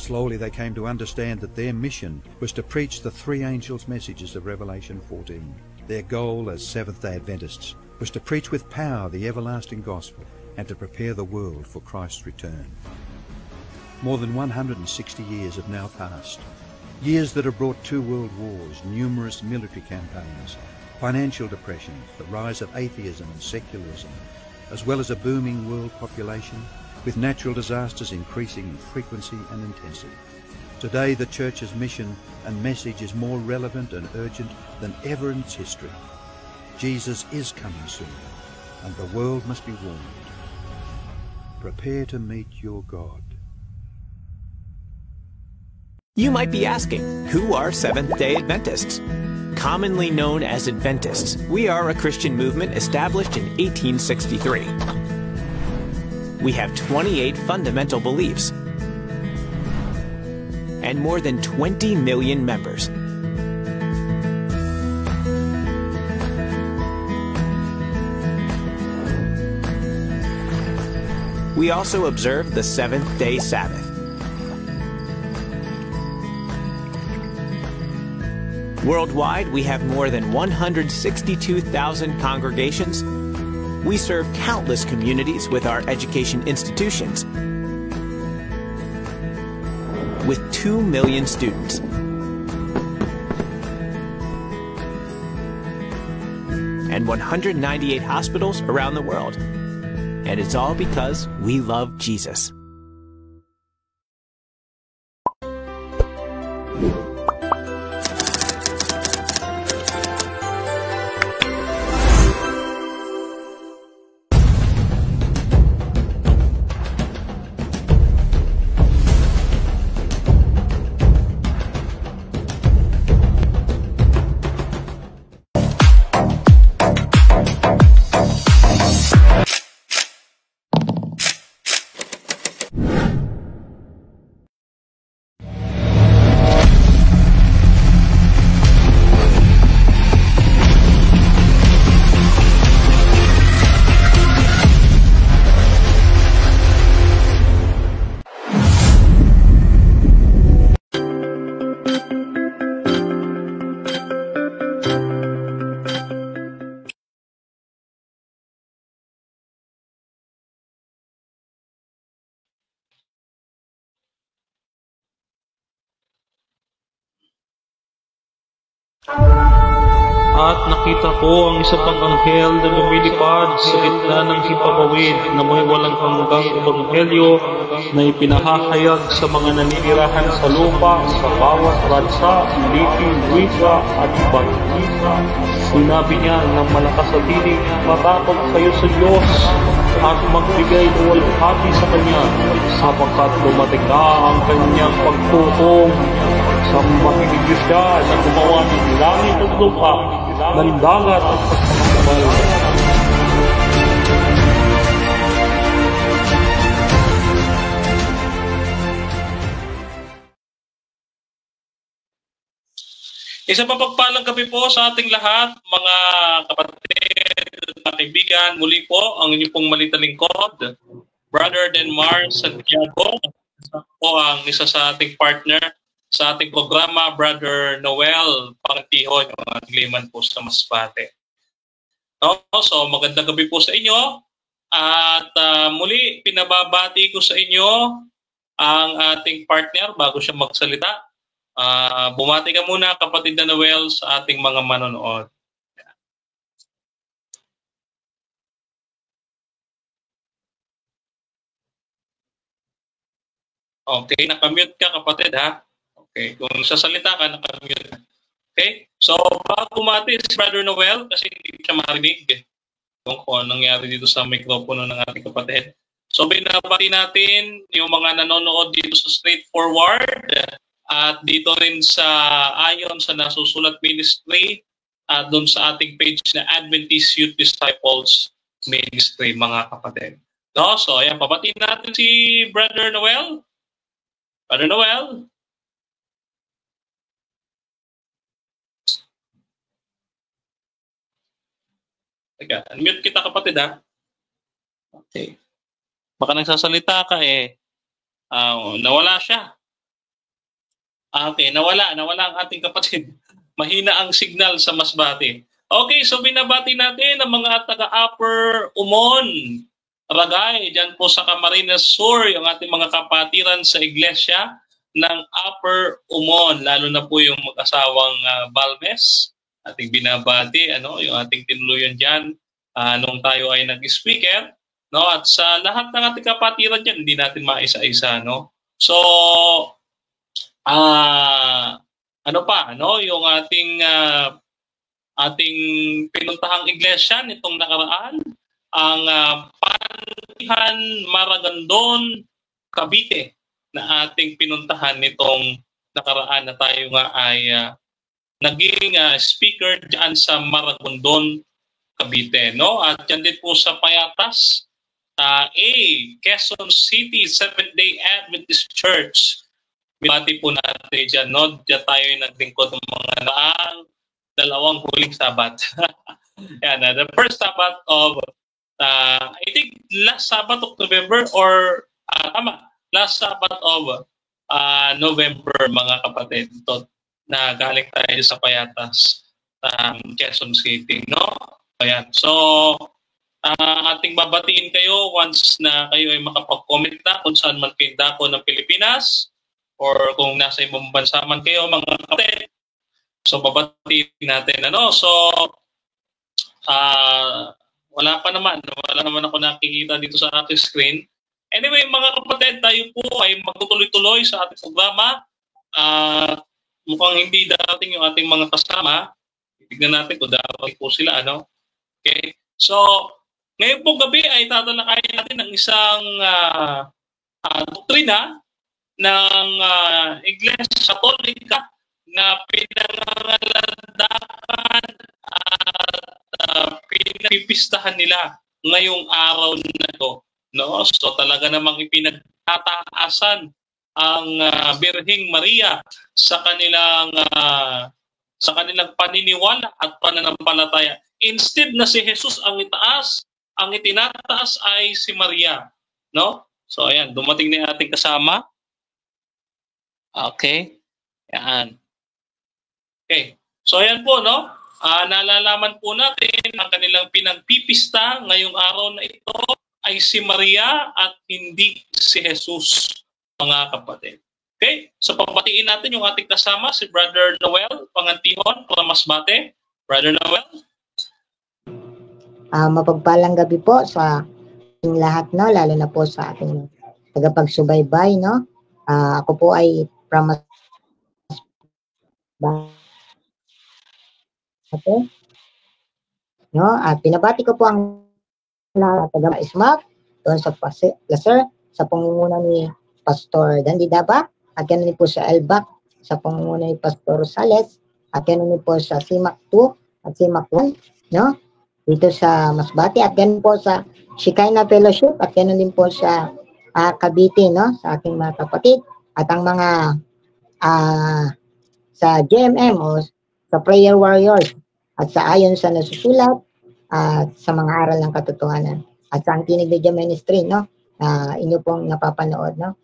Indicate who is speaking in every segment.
Speaker 1: Slowly they came to understand that their mission was to preach the three angels' messages of Revelation 14. Their goal as Seventh-day Adventists was to preach with power the everlasting gospel and to prepare the world for Christ's return. More than 160 years have now passed. Years that have brought 2 world wars, numerous military campaigns, financial depressions, the rise of atheism and secularism, as well as a booming world population, with natural disasters increasing in frequency and intensity. Today the Church's mission and message is more relevant and urgent than ever in its history. Jesus is coming soon, and the world must be warned. Prepare to meet your God.
Speaker 2: You might be asking, who are Seventh-day Adventists? Commonly known as Adventists, we are a Christian movement established in 1863. We have 28 fundamental beliefs and more than 20 million members. We also observe the seventh-day Sabbath. Worldwide, we have more than 162,000 congregations. We serve countless communities with our education institutions, with 2 million students. And 198 hospitals around the world. And it's all because we love Jesus.
Speaker 3: At nakita ko ang isa pang anghel na lumilipad sa gitna ng himpapawid na may walang hanggang ebanghelyo na ipinahahayag sa mga naninirahan sa lupa sa bawat bansa, lipi, wika at bansa. Sinabi niya ng malakas sa tinig, matakot kayo sa Diyos at magbigay luwalhati sa Kanya sapagkat dumating na ang Kanyang pagtukom. Sambahin niyo siya na gumawa ng langit at lupa, ng dagat at pagkakabal. Isang mapagpalang gabi po sa ating lahat, mga kapatid at kaibigan. Muli po ang inyong pong malitalingkod, Brother Denmar Santiago. Po ang isa sa ating partner sa ating programa, Brother Noel Pangatiho, yung ating liman po sa Masbate. No? So magandang gabi po sa inyo. At muli, pinababati ko sa inyo ang ating partner bago siya magsalita. Bumati ka muna, kapatid na Noel, sa ating mga manonood. Okay, nakamute ka, kapatid, ha? Okay, kung sasalita ka, nakamute ka. Okay, so bago bumati si Brother Noel, kasi hindi siya marinig kung anong nangyari dito sa mikropono ng ating kapatid. So binabati natin yung mga nanonood dito sa Straightforward at dito rin sa ayon sa Nasusulat Ministry at doon sa ating page na Adventist Youth Disciples Ministry, mga kapatid. No? So ayan, pabatiin natin si Brother Noel. Brother Noel. Teka, unmute kita, kapatid, ha? Okay. Baka nagsasalita ka nawala siya. Okay, nawala ang ating kapatid. Mahina ang signal sa Masbate. Okay, so binabati natin ang mga taga-Upper Umon, Ragay, dyan po sa Camarines Sur, yung ating mga kapatiran sa iglesia ng Upper Umon, lalo na po yung mag-asawang Balmes, ating binabati, yung ating tinuluyan dyan, nung tayo ay nag-speaker, no? At sa lahat ng ating kapatiran dyan, hindi natin maisa-isa, no? So, yung ating pinuntahang iglesia nitong nakaraan, ang Panihan Maragondon, Cavite, na ating pinuntahan nitong nakaraan na tayo nga ay naging speaker diyan sa Maragondon, Cavite, no? At yan din po sa Payatas, Quezon City Seventh-day Adventist Church. Binati po natin dyan, no? Diyan tayo naglingkod ng mga dalawang huling Sabat. Yan, the first Sabat of, I think last Sabat of November or, last Sabat of November, mga kapatid. Ito, na galing tayo sa Payatas, Quezon City, no? Ayan. So, ating babatiin kayo once na kayo ay makapag-comment na kung saan man kayo dako ng Pilipinas or kung nasa ibang bansa man kayo, mga kapatid. So, babatiin natin. So, wala naman ako nakikita dito sa ating screen. Anyway, mga kapatid, tayo po ay magtutuloy-tuloy sa ating programa. Mukhang hindi dating yung ating mga kasama. Tignan natin kung dapat po sila, Okay. So, ngayon po gabi ay tatalakayin natin ng isang doktrina ng Iglesia Katolika na pinangangalandakan at pinapipistahan nila ngayong araw na ito. No? So talaga namang ipinagtataasan ang Birheng Maria sa kanilang paniniwala at pananampalataya. Instead na si Jesus ang itaas, ang itinataas ay si Maria, no? So ayan, dumating na 'yung ating kasama. Okay. Yan. Okay. So ayan po, no? Nalalaman po natin ang kanilang pinagpipista ngayong araw na ito ay si Maria at hindi si Jesus, mga kapatid. Okay? So papatiin natin yung ating kasama, si Brother Noel Pangantihon, Masbate. Brother Noel?
Speaker 4: Mapagpalang gabi po sa ating lahat, no? Lalo na po sa ating tagapagsubaybay, no? Ako po ay from Masbate, no? At pinabati ko po ang taga-Ismak doon sa Placer sa pangunguna ni Pastor Dandy Daba, at ganoon po sa Elbac sa pangunguna ni Pastor Rosales, at ganoon po sa Simac 2 at Simac 1, no? Dito sa Masbate, at ganoon po sa Shekinah Fellowship, at ganoon din po sa Cavite, no? Sa aking mga kapatid, at ang mga sa JMM o sa Prayer Warriors, at sa ayon sa nasusulat, at sa mga aral ng katotohanan, at sa Antinig Media Ministry, no? Inyo pong napapanood, no?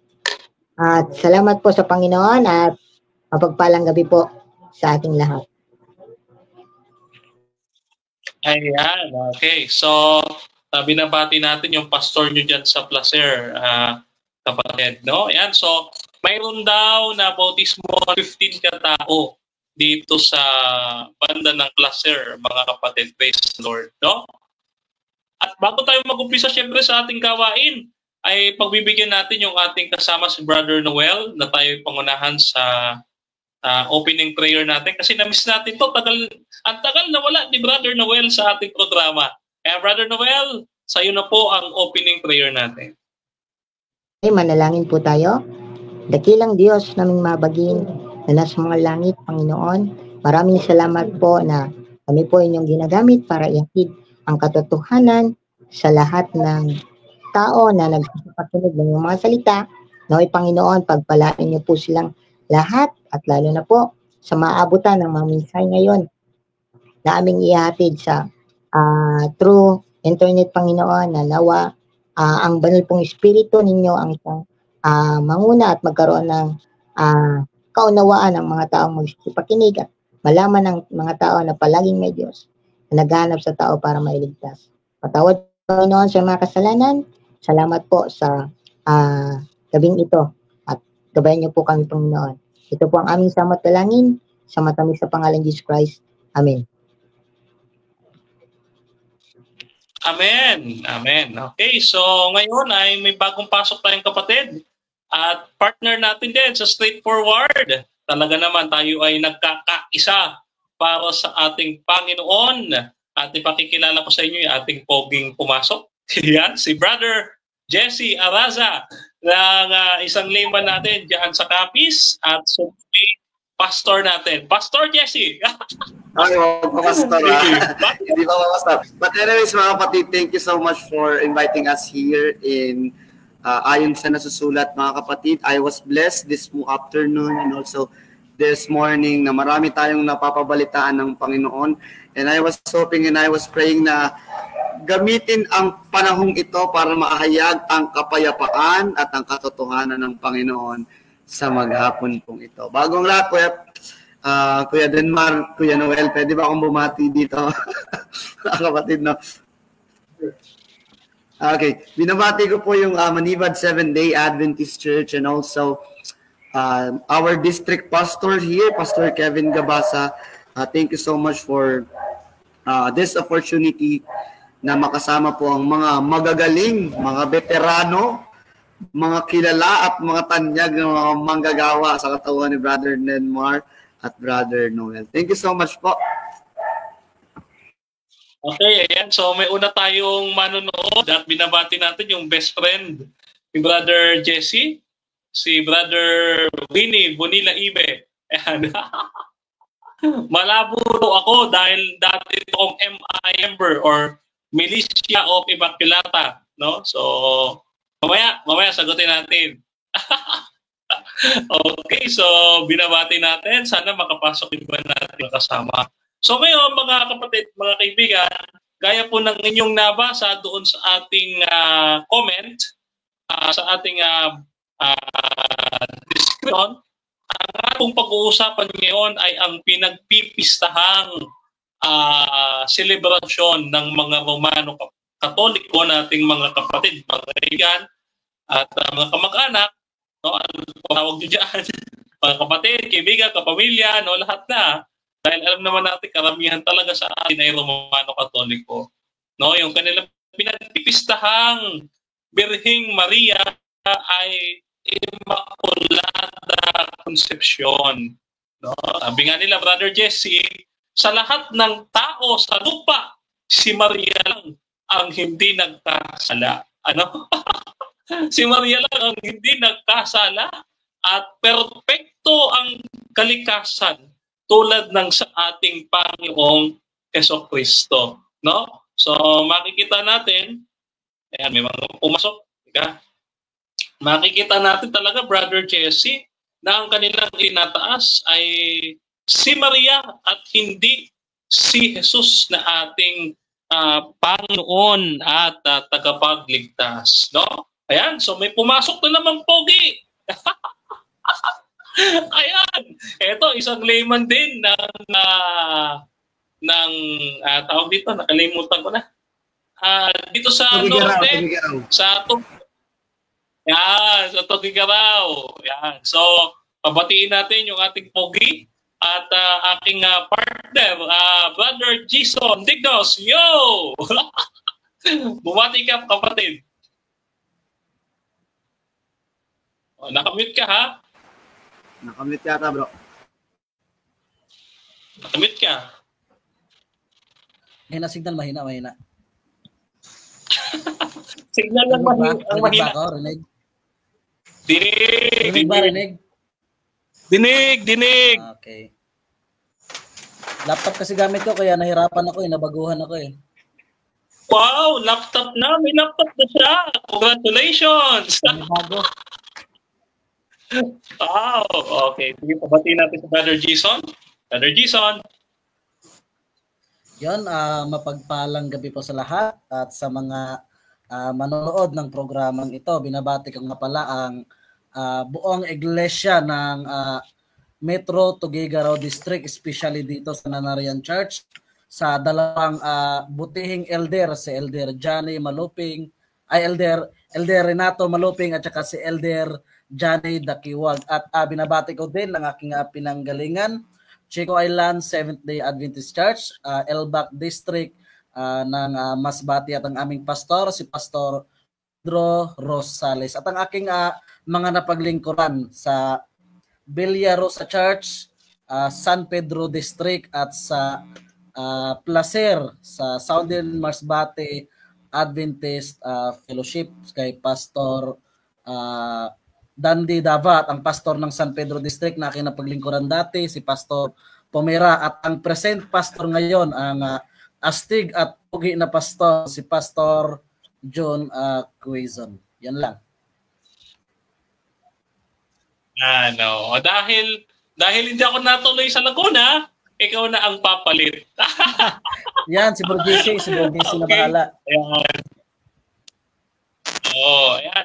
Speaker 4: At salamat po sa Panginoon at mapagpalang gabi po sa ating lahat.
Speaker 3: Ayan, okay. So, binabati natin yung pastor nyo dyan sa Placer, kapatid, no? Ayan, so, mayroon daw na bautismo 15 katao dito sa banda ng Placer, mga kapatid. Praise the Lord, no? At bago tayo mag-umpisa, syempre sa ating gawain, ay pagbibigyan natin yung ating kasama si Brother Noel na tayo pangunahan sa opening prayer natin. Kasi na-miss natin to. Ang tagal na wala ni Brother Noel sa ating programa. Kaya Brother Noel, sa'yo na po ang opening prayer natin.
Speaker 4: Okay, manalangin po tayo. Dakilang Diyos naming mabagin na nasa mga langit, Panginoon, maraming salamat po na kami po inyong ginagamit para ihatid ang katotohanan sa lahat ng tao na nagpapakinig ng mga salita. Naway Panginoon, pagpalain niyo po silang lahat, at lalo na po sa maabutan ng mga minsay ngayon na aming ihatid sa through internet, Panginoon, na nawa ang banal pong espiritu ninyo ang isang manguna at magkaroon ng kaunawaan ng mga taong magsipakinig at malaman ng mga tao na palaging may Diyos na naghahanap sa tao para mailigtas. Patawad Panginoon sa mga kasalanan. Salamat po sa gabing ito at gabayan niyo po kami, Panginoon. Ito po ang aming samot dalangin sa matamis sa pangalan Jesus Christ. Amen.
Speaker 3: Amen. Amen. Okay, so ngayon ay may bagong pasok tayong kapatid at partner natin din sa Straightforward. Talaga naman tayo ay nagkakaisa para sa ating Panginoon. At ipakikilala ko sa inyo yung ating poging pumasok. Yan, si Brother Jesse Araza ng isang layman natin dyan sa Capiz at so, pastor natin. Pastor Jesse!
Speaker 5: Ay, wag pa pastor. Hindi pa pastor. But anyways, mga kapatid, thank you so much for inviting us here in ayon sa nasusulat, mga kapatid. I was blessed this afternoon and also this morning na marami tayong napapabalitaan ng Panginoon. And I was hoping and I was praying na gamitin ang panahong ito para maahayag ang kapayapaan at ang katotohanan ng Panginoon sa maghapon pong ito. Bagong lahat, Kuya Denmar, Kuya Noel, pwede ba akong bumati dito? Kapatid, no? Okay, binabati ko po yung Manibad Seventh-day Adventist Church and also our district pastor here, Pastor Kevin Gabasa. Thank you so much for this opportunity na makasama po ang mga magagaling, mga veterano, mga kilala at mga tanyag ng mga manggagawa sa katawan ni Brother Denmar at Brother Noel. Thank you so much po.
Speaker 3: Okay, ayan. So may una tayong manonood at binabati natin yung best friend ni Brother Jesse, si Brother Winnie Bonilla Ibe. Ayan. Malabo ako dahil dati akong MI member or Militia of Immaculata, no? So mamaya sagutin natin. Okay, so binabati natin. Sana makapasok din ba natin kasama. So ngayon, mga kapatid, mga kaibigan, gaya po ng inyong nabasa doon sa ating comment, sa ating description, ang atong pag-uusapan ngayon ay ang pinagpipistahang selebrasyon ng mga Romano Katoliko nating mga kapatid, mga kaibigan, at mga kamag-anak, no, ano tawag nyo dyan, mga kapatid, kaibigan, kapamilya, no, lahat na. Dahil alam naman natin, karamihan talaga sa atin ay Romano Katoliko. No, yung kanilang pinagpipistahang Birheng Maria ay Immaculada Concepcion. No, sabi nga nila, Brother Jesse, sa lahat ng tao sa lupa, si Maria lang ang hindi nagkasala. Ano? Si Maria lang ang hindi nagkasala at perpekto ang kalikasan tulad ng sa ating Panginoong Jesucristo, no? So makikita natin, ayan, may mga pumasok, makikita natin talaga, Brother Jesse, na ang kanilang inataas ay si Maria at hindi si Jesus na ating Panginoon at tagapagligtas, no? Ayan, so may pumasok na namang pogi. Ayan, eto isang layman din ng tawag dito, nakalimutan ko na. Dito sa Norte, sa yan, sa Tugigaraw. Yan. So, pabatiin natin yung ating pogi at aking partner, Brother Jason Dignos. Yo! Bumati ka, kapatid. Nakamute ka, ha?
Speaker 5: Nakamute yata, bro.
Speaker 3: Nakamute ka.
Speaker 6: Mahina signal, mahina.
Speaker 3: Signal lang mahina.
Speaker 6: Rinig ba ako? Rinig?
Speaker 3: Dinig.
Speaker 6: Okay. Laptop kasi gamit ko, kaya nahirapan ako, nabaguhan ako eh.
Speaker 3: Wow, laptop na. May laptop na siya. Congratulations.
Speaker 6: Bago.
Speaker 3: Wow, okay. Sige, pabatiin natin sa Brother Jason. Brother Jason.
Speaker 6: Yon, mapagpalang gabi po sa lahat at sa mga manonood ng programang ito. Binabati ko nga pala ang buong iglesia ng Metro Tuguegarao District, especially dito sa Nanarian Church, sa dalawang butihing elder, si Elder Johnny Maluping, Elder Renato Maluping at saka si Elder Johnny Dakiwag. At binabati ko din ang aking pinanggalingan, Chico Island Seventh-day Adventist Church, Elbac District ng Masbate, at ang aming pastor, si Pastor Pedro Rosales. At ang aking mga napaglingkuran sa Villa Rosa Church, San Pedro District, at sa Placer sa Southern Masbate Adventist Fellowship kay Pastor Dandy Davat, ang pastor ng San Pedro District na aking napaglingkuran dati, si Pastor Pomera, at ang present pastor ngayon, ang astig at pugi na pastor, si Pastor John Quezon. Yan lang.
Speaker 3: Dahil hindi ako natuloy sa Laguna, ikaw na ang papalit.
Speaker 6: Yan, si Borghese na bahala.
Speaker 3: Ayan. Ayan.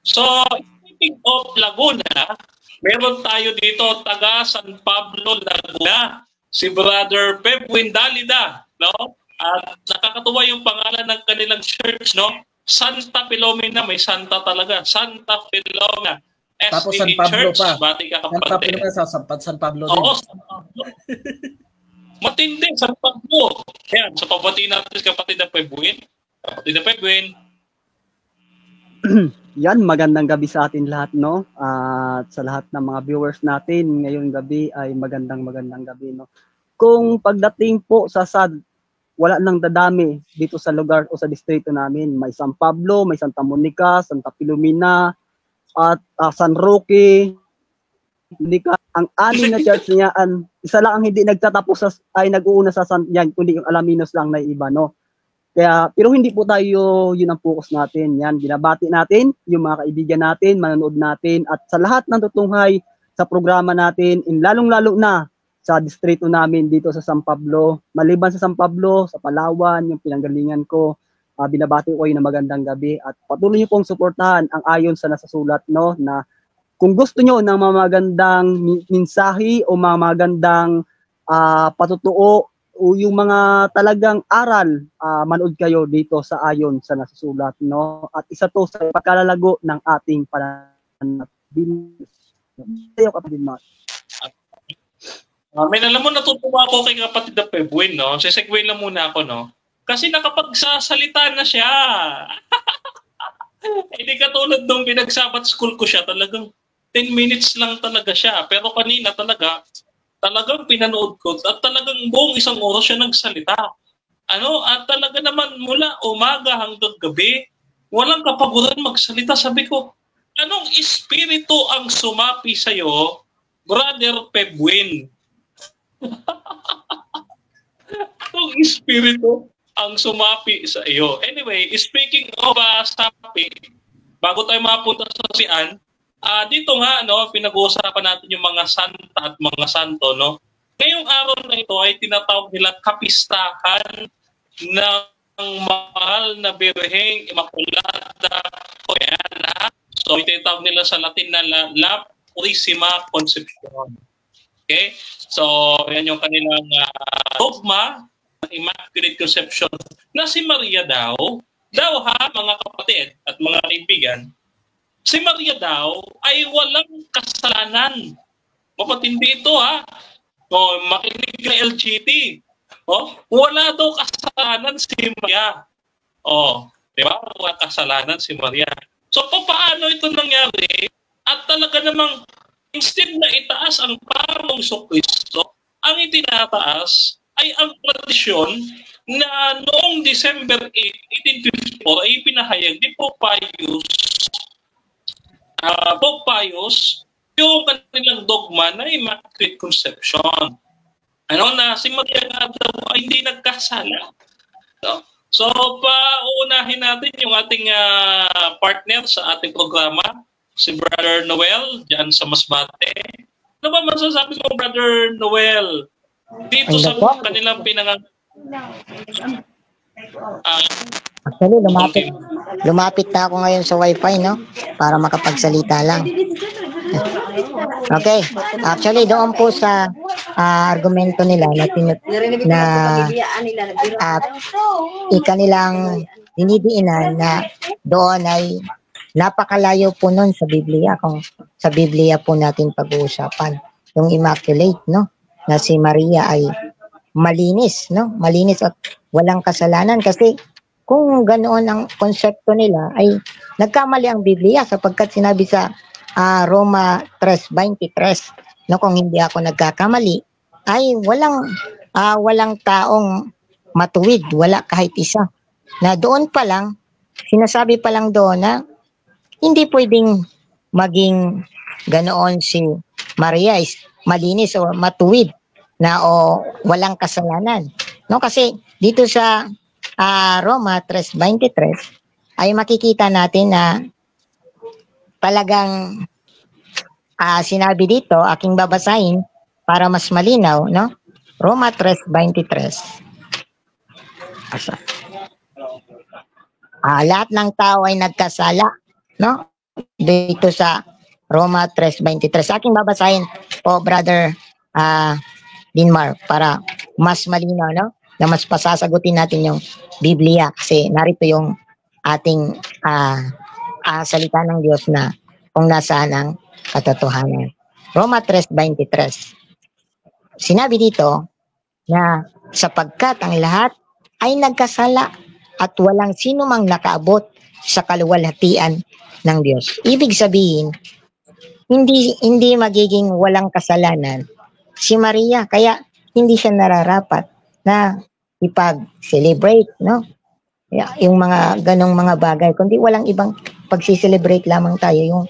Speaker 3: So, speaking of Laguna, meron tayo dito taga San Pablo, Laguna, si Brother Pebwin Dalida, no? At nakakatuwa yung pangalan ng kanilang church, no? Santa Filomena, may Santa talaga. Santa Filomena.
Speaker 6: Tapos San Pablo
Speaker 3: Church,
Speaker 6: pa.
Speaker 3: Bati ka kapatid.
Speaker 6: San Pablo din.
Speaker 3: Oo, San Pablo. Matindi, San Pablo. Yan, so pabati natin kapatid na Pebwin. Kapatid na Pebwin.
Speaker 7: Yan, magandang gabi sa atin lahat, no? At sa lahat ng mga viewers natin ngayong gabi ay magandang gabi, no? Kung pagdating po sa SAD, wala nang dadami dito sa lugar o sa distrito namin. May San Pablo, may Santa Monica, Santa Filomena, at San Roque. Ang anim na church niya, isa lang ang hindi nagtatapos ay nag-uuna sa San yan, kundi yung Alaminos lang na iba, no? Kaya, pero hindi po tayo, yun ang focus natin. Yan, binabati natin yung mga kaibigan natin, manonood natin, at sa lahat ng tutunghay sa programa natin, lalong-lalo na sa distrito namin dito sa San Pablo. Maliban sa San Pablo, sa Palawan, yung pinanggalingan ko, binabati ko kayo na magandang gabi, at patuloy niyo pong suportahan ang ayon sa nasasulat, no, na kung gusto niyo ng mga magandang mensahe o mga magandang patutuo o yung mga talagang aral, manood kayo dito sa ayon sa nasasulat, no? At isa to sa pagkalalago ng ating pananampalataya. Tayo kapatid Mark.
Speaker 3: May alam mo, natutuwa ako kay kapatid na Pebwin, no? Sisegue lang muna ako, no? Kasi nakapagsasalita na siya. Hindi katulad nung pinag-Sabbath school ko siya, talagang 10 minutes lang talaga siya. Pero kanina talagang pinanood ko at talagang buong isang oras siya nagsalita. At talaga naman mula umaga hanggang gabi, walang kapaguran magsalita. Sabi ko, anong espiritu ang sumapi sa'yo, Brother Pebwin? Anong espiritu ang sumapi sa iyo? Anyway, speaking of sapi, bago tayo mapunta sa sian, dito nga, no, pinag-uusapan natin yung mga santa at mga santo, no? Ngayong araw na ito ay tinatawag nila kapistahan ng mahal na Birheng Immaculada. O yan, so tinatawag nila sa Latin na La Purisima Concepcion. Okay? So, yan yung kanilang dogma ng Immaculate Conception na si Maria daw mga kapatid at mga kaibigan, si Maria daw ay walang kasalanan. Mapatindi ito, ha? Makinig ka LGT. Wala daw kasalanan si Maria. Di ba? Wala kasalanan si Maria. So, paano ito nangyari? At talaga namang instead na itaas ang Panginoong Kristo, ang itinataas ay ang tradisyon na noong December 8, 1854 ay pinahayag ni Pope Pius yung kanilang dogma na Immaculate Conception. Na si Maria nga daw ay hindi nagkasala. So, pauunahin natin yung ating partner sa ating programa, si Brother Noel, dyan sa Masbate. Ano ba masasabi mo, Brother Noel? Dito sa kanilang
Speaker 4: Actually, lumapit na ako ngayon sa Wi-Fi, no? Para makapagsalita lang. Okay. Actually, doon po sa argumento nila na ikanilang dinidiinan na doon ay napakalayo po nun sa Biblia. Kung sa Biblia po natin pag-uusapan, yung Immaculate, no? Na si Maria ay malinis, no? Malinis at walang kasalanan. Kasi kung ganoon ang konsepto nila, ay nagkamali ang Biblia sapagkat sinabi sa Roma 3:23, no, kung hindi ako nagkakamali, ay walang taong matuwid, wala kahit isa. Na doon pa lang, sinasabi pa lang doon na hindi pwedeng maging ganoon si Maria is malinis o matuwid na o walang kasalanan. No, kasi dito sa Roma 3:23 ay makikita natin na talagang sinabi dito, aking babasahin para mas malinaw, no? Roma 3:23. Lahat ng tao ay nagkasala, no? Dito sa Roma 3:23. Aking babasahin po, Brother Dinmar, para mas malinaw, no? Na mas pasasagutin natin yung Biblia kasi narito yung ating salita ng Diyos na kung nasaan ang katotohanan. Roma 3:23. Sinabi dito na sapagkat ang lahat ay nagkasala at walang sino mang nakaabot sa kaluwalhatian ng Diyos. Ibig sabihin, hindi magiging walang kasalanan si Maria, kaya hindi siya nararapat na ipag-celebrate, no? Yung mga ganong mga bagay, kundi walang ibang pag-celebrate lamang tayo, yung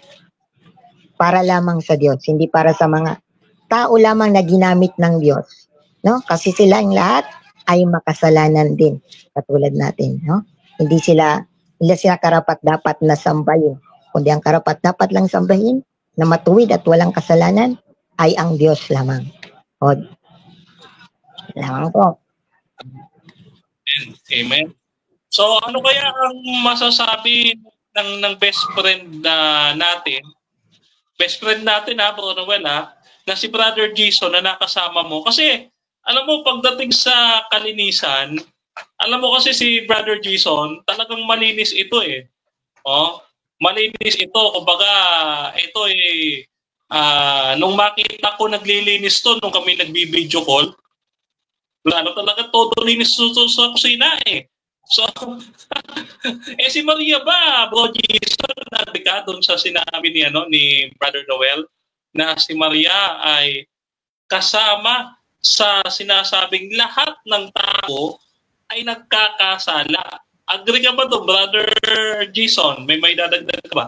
Speaker 4: para lamang sa Diyos, hindi para sa mga tao lamang na ginamit ng Diyos, no? Kasi sila ang lahat ay makasalanan din katulad natin, no? Hindi sila karapat-dapat na sambahin, kundi ang karapat-dapat lang sambahin na matuwid at walang kasalanan ay ang Diyos lamang. O, lamang po.
Speaker 3: Amen. So ano kaya ang masasabi ng best friend natin? Best friend natin Bro Noel na si Brother Jason na nakasama mo. Kasi alam mo pagdating sa kalinisan, alam mo kasi si Brother Jason talagang malinis ito eh. Oh, malinis ito. Kumbaga ito eh nung makita ko naglilinis to nung kami nagbi-video call, talaga todo linis sa kusina eh. So, si Maria ba, Bro Jason, nabika doon sa sinabi ni Brother Noel na si Maria ay kasama sa sinasabing lahat ng tao ay nagkakasala. Agree ka ba doon, Brother Jason? May dadagdag ka ba?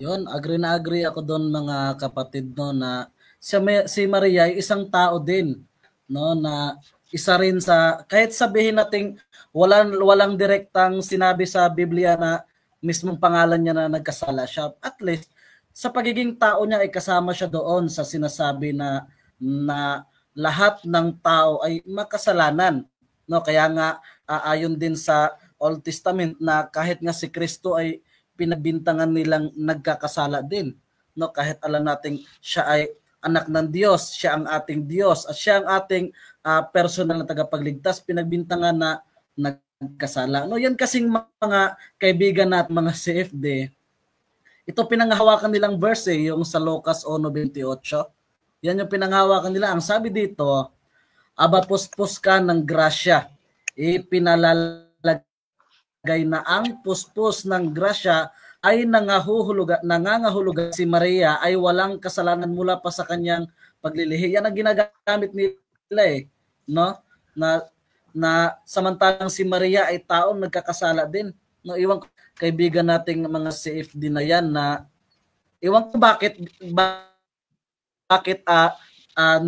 Speaker 6: Yun, agree ako doon mga kapatid, no, na si Maria ay isang tao din, no, na isa rin sa, kahit sabihin nating walang direktang sinabi sa Biblia na mismong pangalan niya na nagkasala siya, at least sa pagiging tao niya ay kasama siya doon sa sinasabi na lahat ng tao ay makasalanan, no? Kaya nga ayon din sa Old Testament na kahit nga si Kristo ay pinagbintangan nilang nagkakasala din, no? Kahit alam nating siya ay anak ng Diyos, siya ang ating Diyos at siya ang ating personal na tagapagligtas, pinagbintangan na nagkasala. No, yan kasing mga kaibigan at mga CFD, ito pinanghawakan nilang verse yung sa Lucas 1:28. Yan yung pinanghawakan nila. Ang sabi dito, abapuspos ka ng grasya, ipinalalagay na ang puspos ng grasya ay nangangahulugan si Maria ay walang kasalanan mula pa sa kanyang paglilihi. Yan ang ginagamit nila eh, no? Na samantalang si Maria ay taong nagkakasala din. No, iwan kaibigan nating mga CFD na yan na iwan ko bakit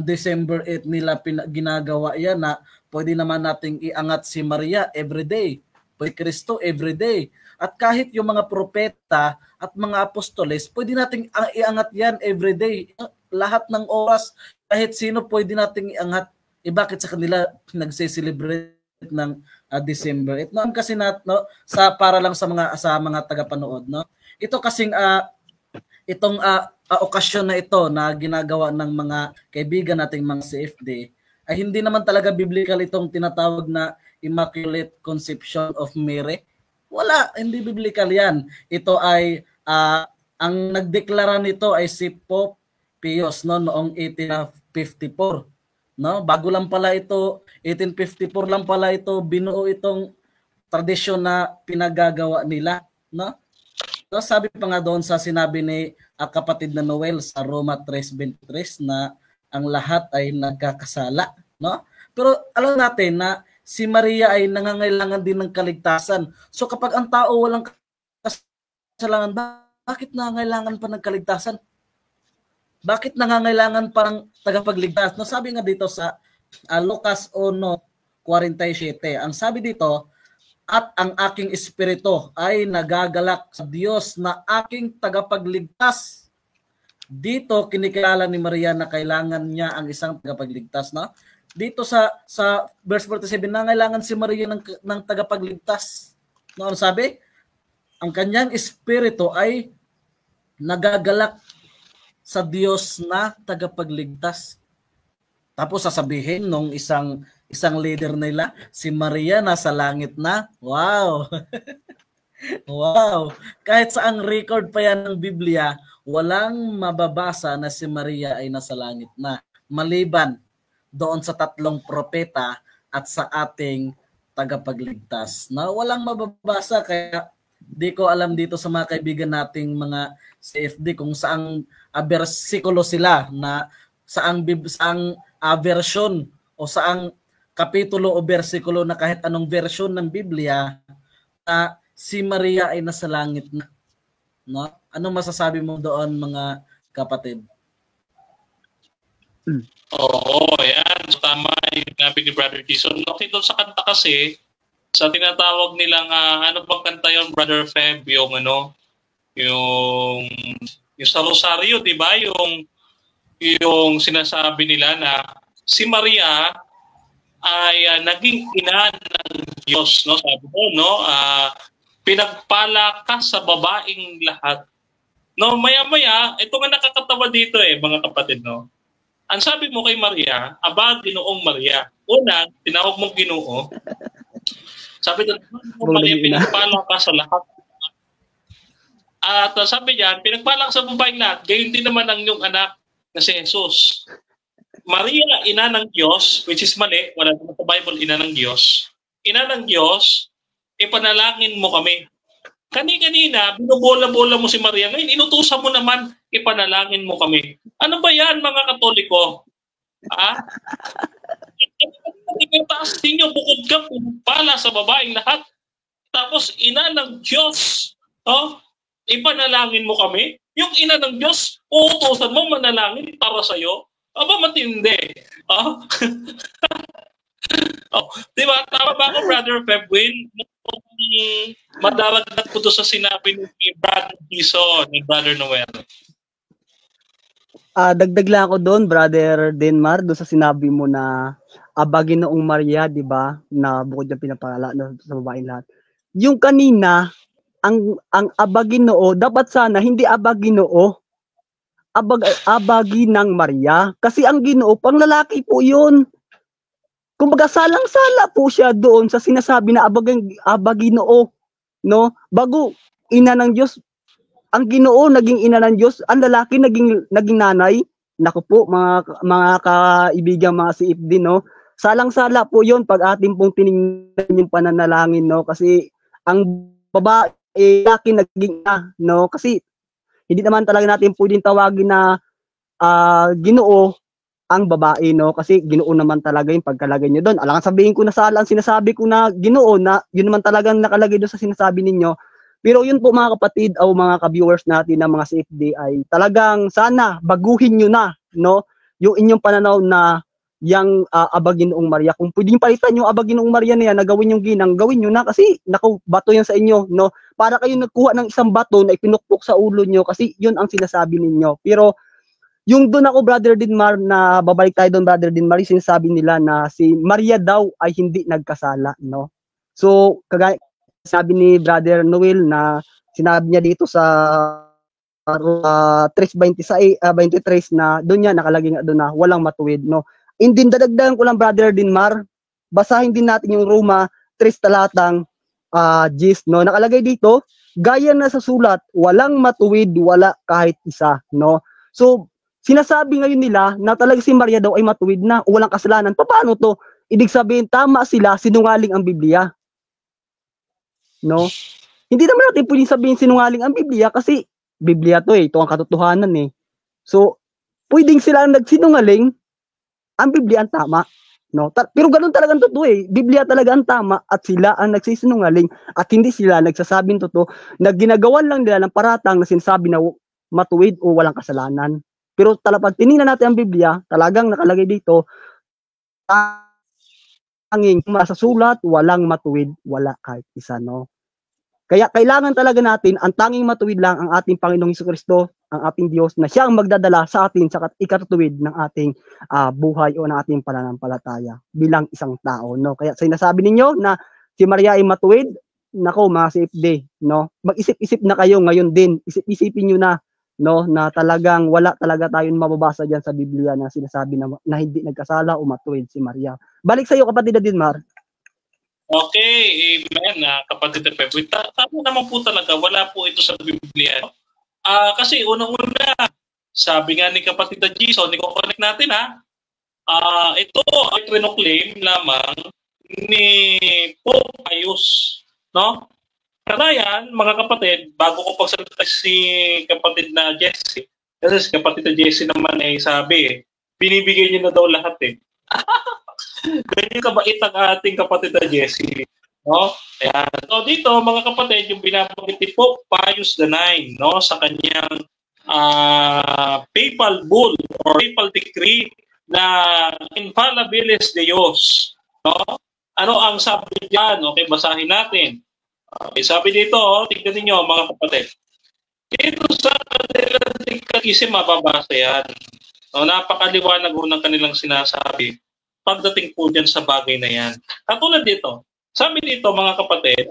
Speaker 6: December 8 nila ginagawa yan na pwede naman nating iangat si Maria everyday, pwede Kristo everyday. At kahit yung mga propeta at mga apostoles, pwede nating iangat yan everyday. Lahat ng oras, kahit sino pwede nating iangat. Bakit sa kanila nagse-celebrate ng December? Ito kasi para lang sa mga tagapanood, no? Ito kasing itong okasyon na ito na ginagawa ng mga kaibigan nating mga CFD ay hindi naman talaga biblical itong tinatawag na Immaculate Conception of Mary. Wala, hindi biblical yan. Ito ay ang nagdeklara nito ay si Pope Pius noong 1854. No, bago lang pala ito, 1854 lang pala ito binuo itong tradisyon na pinagagawa nila, no? So, sabi pa nga doon sa sinabi ni kapatid na Noel sa Roma 3:23 na ang lahat ay nagkakasala, no? Pero alam natin na si Maria ay nangangailangan din ng kaligtasan. So kapag ang tao walang kasalanan, bakit nangangailangan pa ng kaligtasan? Bakit nangangailangan parang tagapagligtas? No, sabi nga dito sa Lucas 1:47, ang sabi dito, at ang aking espiritu ay nagagalak sa Diyos na aking tagapagligtas. Dito kinikilala ni Maria na kailangan niya ang isang tagapagligtas, no? Dito sa verse 47, nangailangan si Maria ng tagapagligtas. No, ano sabi? Ang kanyang espiritu ay nagagalak sa Diyos na tagapagligtas. Tapos sasabihin nung isang leader nila, si Maria nasa langit na. Wow! Wow! Kahit sa ang record pa yan ng Biblia, walang mababasa na si Maria ay nasa langit na. Maliban doon sa 3 propeta at sa ating tagapagligtas. Na walang mababasa, kaya di ko alam dito sa mga kaibigan nating mga CFD kung saang bersikulo sila na saang version o saang kapitulo o bersikulo na kahit anong version ng Biblia na si Maria ay nasa langit na. No? Anong masasabi mo doon, mga kapatid?
Speaker 3: Oo, yan. So, tama yung nabi ni Brother Jason. Okay, doon sa kanta kasi, sa tinatawag nilang, ano bang kanta yun, Brother Feb, yung sa Rosario, di ba? Yung sinasabi nila na si Maria ay naging ina ng Diyos, no? Sabi ko, no? Pinagpala ka sa babaeng lahat. No, maya-maya, ito nga nakakatawa dito mga kapatid, no? Ang sabi mo kay Maria, aba, Ginoong Maria. Una, tinawag mong Ginoo. Sabi doon, Maria, pinagpala ka sa lahat. At sabi diyan, pinagpala ka sa babaeng lahat. Gayon din naman ang iyong anak na si Jesus. Maria, ina ng Diyos, which is mali, wala naman sa Bible, ina ng Diyos. Ina ng Diyos, ipanalangin mo kami. Kanina, binubola-bola mo si Maria. Ngayon, inutusan mo naman, ipanalangin mo kami. Ano ba yan, mga Katoliko? Itaas ninyo, bukod ka, pala sa babaeng lahat. Tapos, ina ng Diyos, ipanalangin mo kami. Yung ina ng Diyos, uutusan mo manalangin para sa'yo. Aba, matindi. Diba? Tama ba ako, Brother Febwin? Madalagdag ko to sa sinabi ni Brother Jason, ni Brother Noel.
Speaker 7: Dagdag lang ako doon, Brother Denmar, doon sa sinabi mo na Ginoong Maria, di ba? Na bukod yung pinapala sa babaeng lahat. Yung kanina, ang Ginoo, dapat sana hindi Ginoo, Ginang Maria. Kasi ang Ginoo, pang lalaki po yun. Kumbaga salang-sala po siya doon sa sinasabi na Ginoo, no? Bago ina ng Diyos, ang Ginoo naging ina ng Diyos, ang lalaki naging nanay. Naku po, mga kaibigan, mga CFD, no? Salang-sala po 'yon pag atin pong tiningnan yung pananalangin, no? Kasi ang babae laki naging ina, no? Kasi hindi naman talaga natin pwedeng tawagin na Ginoo ang babae, no? Kasi Ginoo naman talaga yung pagkalagay niyo doon. Alangan sabihin ko na ang sinasabi ko na Ginoo, na yun naman talagang nakalagay doon sa sinasabi ninyo. Pero yun po, mga kapatid o mga ka-viewers natin na mga CFD, ay talagang sana baguhin nyo na, no? Yung inyong pananaw na yang Ginoong Maria. Kung pwedeng palitan yung Ginoong Maria na yan, na gawin yung ginang, gawin nyo na kasi naku, bato yan sa inyo, no? Para kayo nagkuha ng isang bato na ipinukpok sa ulo nyo kasi yun ang sinasabi ninyo. Pero yung doon ako, Brother Denmar, na babalik tayo doon, Brother Denmar, sinasabi nila na si Maria daw ay hindi nagkasala, no? So, kagaya sabi ni Brother Noel na sinabi niya dito sa 3:23 na doon yan nakalagay nga doon na walang matuwid, no. Hindi dadagdagan ko lang, Brother Dinmar, basahin din natin yung Roma 3 talatang 10, no. Nakalagay dito, gaya na sa sulat, walang matuwid, wala kahit isa, no. So sinasabi ngayon nila na talaga si Maria daw ay matuwid na o walang kasalanan. Paano to? Ibig sabihin tama sila, sinungaling ang Biblia, no. Hindi naman natin pwedeng sabihin sinungaling ang Biblia kasi Biblia to ito ang katotohanan eh. So, pwedeng sila ang nagsinungaling, ang Biblia ang tama, no? Pero ganun talagang totoo eh. Biblia talaga ang tama at sila ang nagsisinungaling at hindi sila nagsasabing totoo na ginagawan lang nila ng paratang na sinasabi na matuwid o walang kasalanan. Pero pag tinignan natin ang Biblia, talagang nakalagay dito, tanging sa sulat, walang matuwid, wala kahit isa, no? Kaya kailangan talaga natin, ang tanging matuwid lang ang ating Panginoong Hesukristo, ang ating Diyos, na siya ang magdadala sa atin sa ikatuwid ng ating buhay o ng ating pananampalataya bilang isang tao, no? Kaya sinasabi ninyo na si Maria ay matuwid, nako mga CFD, no? Mag-isip-isip na kayo ngayon din, isip-isipin nyo na, no, na talagang wala talaga tayong mababasa diyan sa Biblia na sinasabi na hindi nagkasala o matuwid si Maria. Balik sa iyo, kapatid Dinmar.
Speaker 3: Okay, amen, kapatid Pepe. Tama naman po talaga, wala po ito sa Biblia. Kasi unang-una, sabi nga ni kapatid Jason, i-connect natin ito ay claim lamang ni Pope Pius, no? Kanayan, mga kapatid, bago ko pagsalita si kapatid na Jesse, kasi si kapatid na Jesse naman ay sabi, binibigay niya na daw lahat eh. Ganyan kabait ang ating kapatid na Jesse, no? Ayan. So dito mga kapatid, yung binabanggit ni Pope Pius IX, no, sa kanyang papal bull or papal decree na Infallibilis Deus, no? Ano ang sabi diyan? Okay, basahin natin. Okay, sabi dito, tingnan niyo mga kapatid. Dito sa kanilang katekismo mababasa yan. No, napakaliwanag ng kanilang sinasabi pagdating po dyan sa bagay na yan. Katulad dito, sabi dito mga kapatid,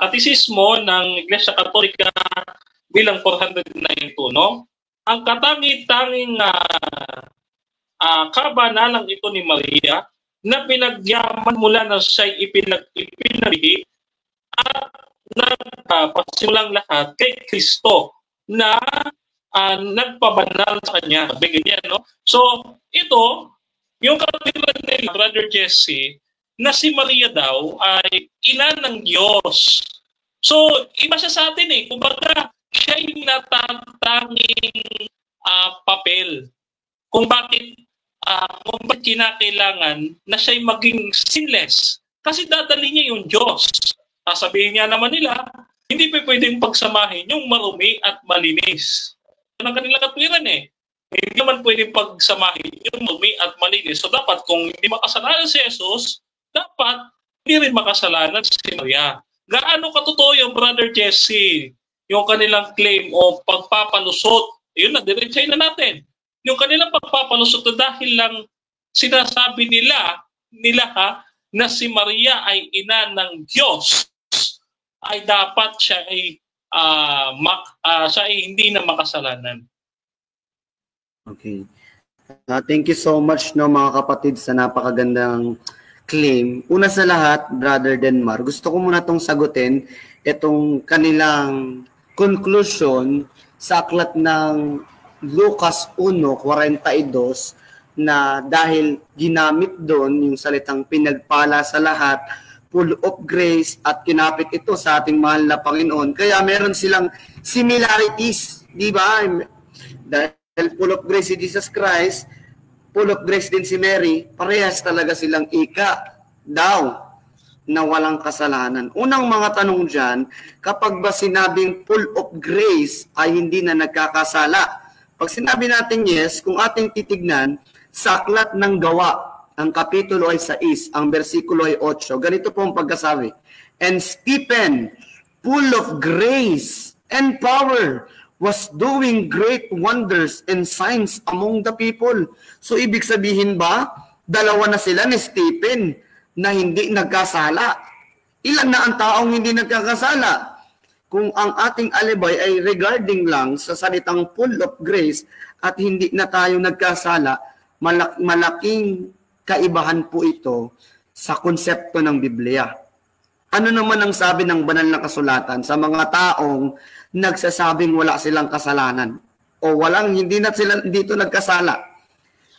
Speaker 3: katisismo ng Iglesia Katolika bilang 492, no? Ang katanging-tanging kabanalang ito ni Maria na pinagyaman mula na siya'y ipinarihi at nagpasimulang lahat kay Kristo na nagpabanal sa kanya. Ganyan, no? So, ito, yung kapatid nila, Brother Jesse, na si Maria daw ay ina ng Diyos. So, iba siya sa atin eh. Kumbaga, siya yung natatanging papel. Kung bakit kinakailangan na siya'y maging sinless. Kasi dadali niya yung Diyos. Sasabihin niya naman nila, hindi pa pwedeng pagsamahin yung marumi at malinis. Yan ang kanilang katwiran eh. Hindi naman pwedeng pagsamahin yung marumi at malinis. So dapat kung hindi makasalanan si Jesus, dapat hindi rin makasalanan si Maria. Gaano katotoo yung Brother Jesse, yung kanilang claim o pagpapalusot? Yun na, diretsay na natin. Yung kanilang pagpapalusot na dahil lang sinasabi nila na si Maria ay ina ng Diyos, ay dapat siya ay hindi na makasalanan.
Speaker 5: Okay. Thank you so much no mga kapatid sa napakagandang claim. Una sa lahat, Brother Dinmar, gusto ko muna itong sagutin itong kanilang conclusion sa aklat ng Lucas 1:42 na dahil ginamit doon yung salitang pinagpala sa lahat, full of grace, at kinapit ito sa ating mahal na Panginoon. Kaya meron silang similarities, di ba? Dahil full of grace si Jesus Christ, full of grace din si Mary, parehas talaga silang ika daw na walang kasalanan. Unang mga tanong dyan, kapag ba sinabing full of grace ay hindi na nagkakasala? Pag sinabi natin yes, kung ating titignan, sa aklat ng Gawa, ang kapitulo ay 6, ang versikulo ay 8, ganito po ang pagkasabi. And Stephen, full of grace and power, was doing great wonders and signs among the people. So ibig sabihin ba, dalawa na sila ni Stephen na hindi nagkasala? Ilan na ang taong hindi nagkakasala? kung ang ating alibay ay regarding lang sa salitang full of grace at hindi na tayo nagkasala, malaking kaibahan po ito sa konsepto ng Biblia. Ano naman ang sabi ng banal na kasulatan sa mga taong nagsasabing wala silang kasalanan o hindi na sila dito nagkasala?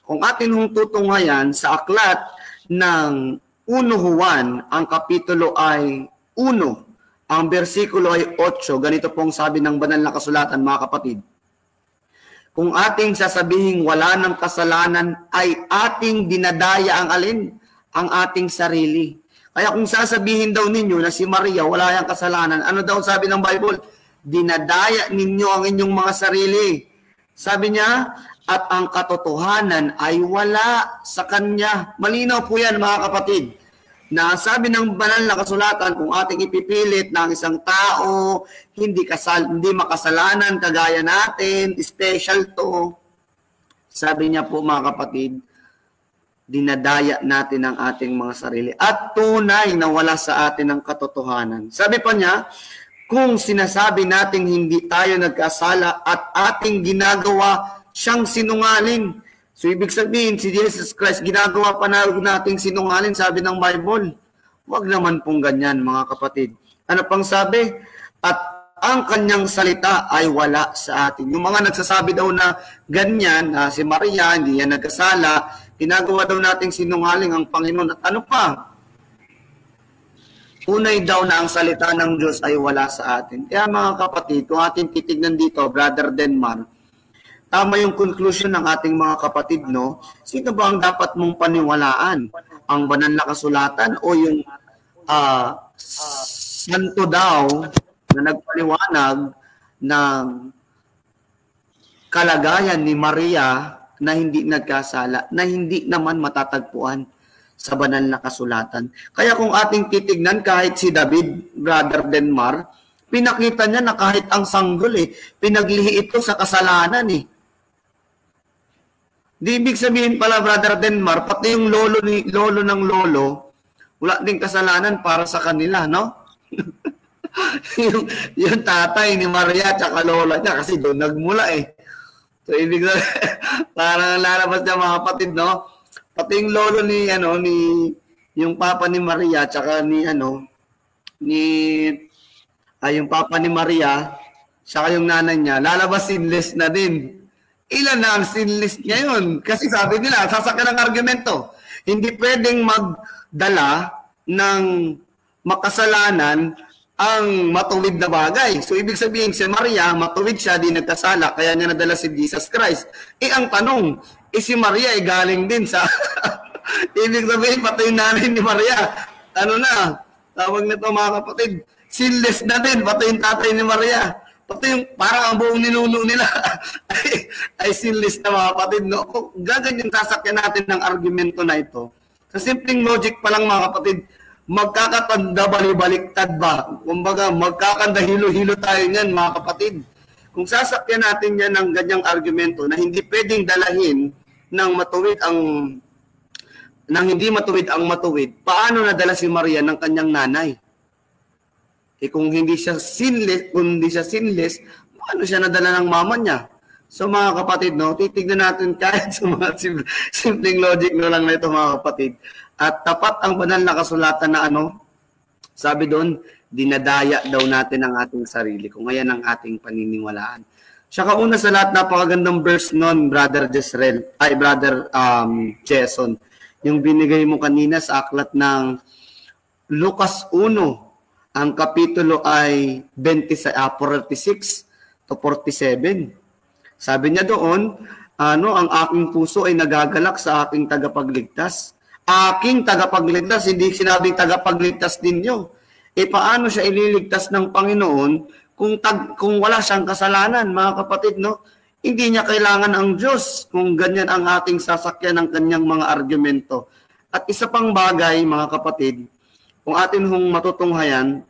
Speaker 5: Kung atin hong tutunghayan sa aklat ng 1 Juan, ang kapitulo ay 1, ang bersikulo ay 8, ganito pong sabi ng banal na kasulatan, mga kapatid. Kung ating sasabihing wala ng kasalanan, ay ating dinadaya ang alin? Ang ating sarili. Kaya kung sasabihin daw ninyo na si Maria wala yang kasalanan, ano daw sabi ng Bible? Dinadaya ninyo ang inyong mga sarili. Sabi niya, at ang katotohanan ay wala sa kanya. Malinaw po yan, mga kapatid. Na sabi ng banal na kasulatan, kung ating ipipilit na ang isang tao, hindi makasalanan kagaya natin, special to. Sabi niya po, mga kapatid, dinadaya natin ang ating mga sarili at tunay na wala sa atin ang katotohanan. Sabi pa niya, kung sinasabi nating hindi tayo nagkasala at ating ginagawa siyang sinungaling. So, ibig sabihin, si Jesus Christ, ginagawa pa nating sinungaling, sabi ng Bible. Huwag naman pong ganyan, mga kapatid. Ano pang sabi? At ang kanyang salita ay wala sa atin. Yung mga nagsasabi daw na ganyan, si Maria, hindi yan nagkasala, ginagawa daw nating sinungaling ang Panginoon. At ano pa? Tunay daw na ang salita ng Diyos ay wala sa atin. Kaya mga kapatid, kung ating titignan dito, Brother Denmar, tama yung conclusion ng ating mga kapatid, no? Sino ba ang dapat mong paniwalaan? Ang banal na kasulatan o yung santo daw na nagpaliwanag ng kalagayan ni Maria na hindi nagkasala, na hindi naman matatagpuan sa banal na kasulatan. Kaya kung ating titignan, kahit si David, Brother Denmar, pinakita niya na kahit ang sanggol, pinaglihi ito sa kasalanan, Di ibig sabihin pala, Brother Denmar, pati yung lolo ng lolo, wala din kasalanan para sa kanila, no? yung tatay ni Maria at lola niya, kasi doon nagmula So, ibig sabihin, parang lalabas niya mga kapatid, no? Pati yung lolo yung papa ni Maria, tsaka yung papa ni Maria, tsaka yung nanay niya, lalabas sinless na din. Ilan na ang sinless ngayon? Kasi sabi nila, sasakyan ng argumento. Hindi pwedeng magdala ng makasalanan ang matuwid na bagay. So, ibig sabihin, si Maria, matuwid siya, di nagkasala, kaya niya nadala si Jesus Christ. Ang tanong, si Maria ay galing din sa... ibig sabihin, pati yung nanay ni Maria, tawag nito mga kapatid, sinless na din, pati yung tatay ni Maria. Pati yung parang ang buong ninuno nila ay sinless na mga kapatid. No? Kung gaganyan sasakyan natin ng argumento na ito, sa simpleng logic pa lang mga kapatid, magkakatanda bali-baliktad ba? Kumbaga, magkakanda hilo-hilo tayo niyan mga kapatid. Kung sasakyan natin yan ng ganyang argumento na hindi pwedeng dalahin ng hindi matuwid ang matuwid, paano nadala si Maria ng kanyang nanay? Kung hindi siya sinless, paano siya nadala ng mama niya? So mga kapatid, no, titignan natin kahit sa mga simpleng logic na lang na ito mga kapatid. At tapat ang banal na kasulatan na sabi doon, dinadaya daw natin ang ating sarili. Kung ayan ang ating paniniwalaan. Saka una sa lahat, napakagandang verse nun, Brother Jason. Yung binigay mo kanina sa aklat ng Lucas 1. Ang kapitulo ay 46 to 47. Sabi niya doon, ang aking puso ay nagagalak sa aking tagapagligtas. Aking tagapagligtas, hindi sinabing tagapagligtas ninyo. Paano siya ililigtas ng Panginoon kung wala siyang kasalanan, mga kapatid, no? Hindi niya kailangan ang Diyos kung ganyan ang ating sasakyan ng kanyang mga argumento. At isa pang bagay, mga kapatid, kung atin hong matutunghayan,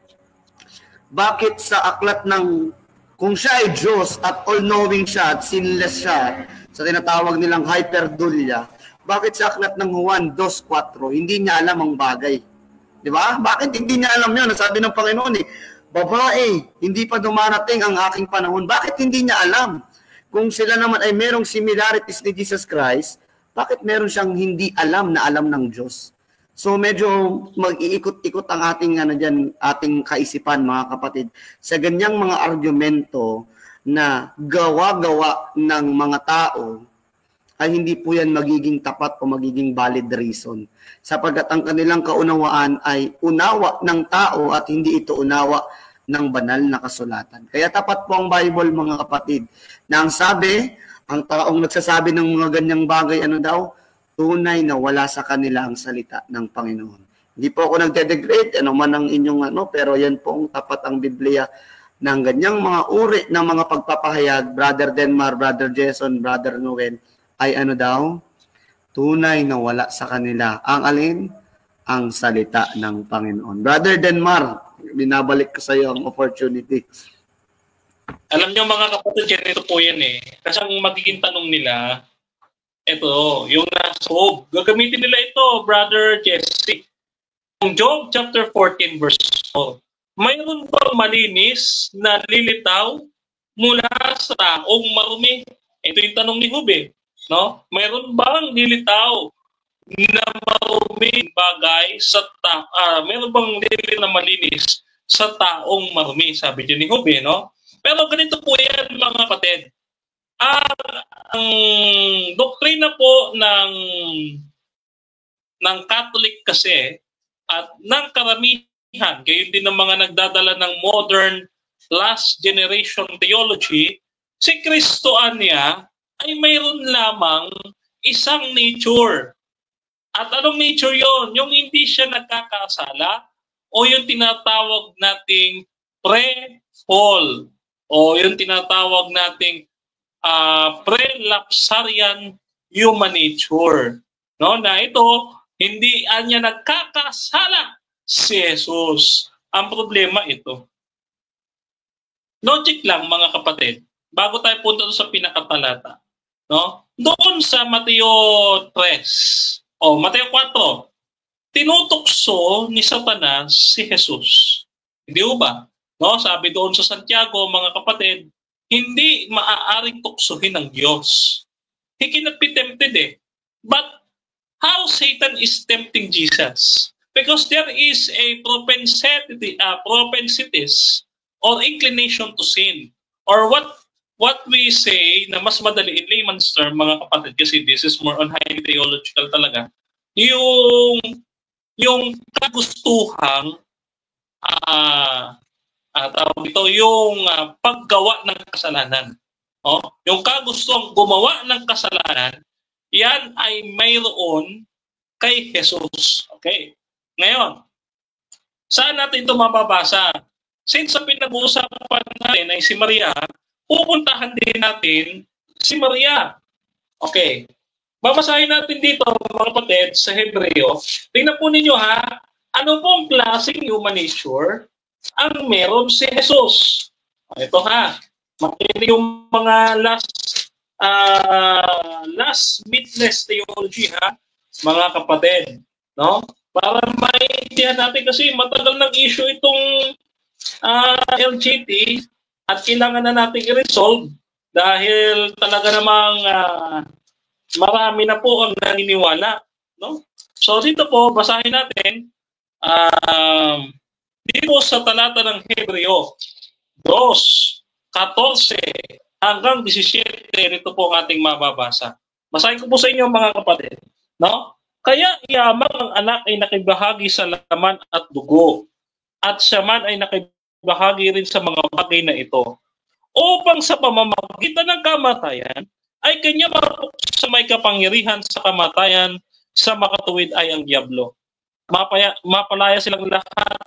Speaker 5: bakit sa aklat ng, kung siya ay Diyos at all-knowing siya at sinless siya, sa tinatawag nilang hyperdulia, bakit sa aklat ng Juan 2:4, hindi niya alam ang bagay? Di ba? Bakit hindi niya alam yun? Sabi ng Panginoon babae, hindi pa dumarating ang aking panahon. Bakit hindi niya alam? Kung sila naman ay merong similarities ni Jesus Christ, bakit meron siyang hindi alam na alam ng Diyos? So medyo mag-iikot-ikot ang ating kaisipan, mga kapatid, sa ganyang mga argumento na gawa-gawa ng mga tao, ay hindi po yan magiging tapat o magiging valid reason. Sapagkat ang kanilang kaunawaan ay unawa ng tao at hindi ito unawa ng banal na kasulatan. Kaya tapat po ang Bible, mga kapatid, na ang sabi, ang taong nagsasabi ng mga ganyang bagay, ano daw? Tunay na wala sa kanila ang salita ng Panginoon. Hindi po ako nagde-degrade, ano man ang inyong pero yan po ang tapat ang Biblia ng ganyang mga uri ng mga pagpapahayag, Brother Denmar, Brother Jason, Brother Noel, ay ano daw? Tunay na wala sa kanila. Ang alin? Ang salita ng Panginoon. Brother Denmar, binabalik ko sa iyo ang opportunity.
Speaker 3: Alam niyo mga kapatid, ganito po yan eh. Kasi ang magiging tanong nila, ito, yung nasa Job. Gagamitin nila ito, Brother Jesse. Yung Job chapter 14 verse 4. Mayroon bang malinis na lilitaw mula sa taong marumi? Ito yung tanong ni Job eh. No? Mayroon bang lilitaw na maruming bagay sa mayroon bang lilitaw na malinis sa taong marumi? Sabi niyo ni Job eh, no? Pero ganito po yan, mga kapatid. Ang doktrina po ng Catholic kasi at ng karamihan, gayon din ng mga nagdadala ng modern last generation theology, si Kristo niya ay mayroon lamang isang nature. At anong nature yon? Yung hindi siya nagkakasala o yung tinatawag nating pre-fall o yung tinatawag nating pre-lapsarian human nature. No? Na ito, hindi niya nagkakasala si Jesus. Ang problema ito. Logic lang, mga kapatid, bago tayo punta sa pinakatalata. No? Doon sa Mateo 3, Mateo 4, tinutokso ni Satanas si Jesus. Hindi ba? No? Sabi doon sa Santiago, mga kapatid, hindi maaaring tuksohin ng Diyos. He cannot be tempted eh. But how Satan is tempting Jesus? Because there is a propensities or inclination to sin. Or what we say na mas madali in layman's term, mga kapatid, kasi this is more on highly theological talaga, yung kagustuhang tawag ito, yung paggawa ng kasalanan. Yung kagustuhang gumawa ng kasalanan, yan ay mayroon kay Jesus. Okay. Ngayon, saan natin ito mababasa? Since sa pinag-uusapan natin ay si Maria, pupuntahan din natin si Maria. Okay. Babasahin natin dito, mga kapatid, sa Hebreo. Tingnan po ninyo ha, ano pong klaseng human nature ang meron si Jesus. Ito ha, makinig yung mga last witness theology ha, mga kapatid, no? Para maintindihan natin kasi matagal ng issue itong LGT at kailangan na natin i-resolve dahil talaga namang marami na po ang naniniwala, no? So dito po basahin natin dito sa talata ng Hebreo 2:14 hanggang 17, ito po ang ating mababasa. Basahin ko po sa inyo, mga kapatid, no? Kaya yamang ang anak ay nakibahagi sa laman at dugo, at siya man ay nakibahagi rin sa mga bagay na ito, upang sa pamamagitan ng kamatayan ay kanya sa may kapangyarihan sa kamatayan, sa makatuwid ay ang diablo. Mapalaya silang lahat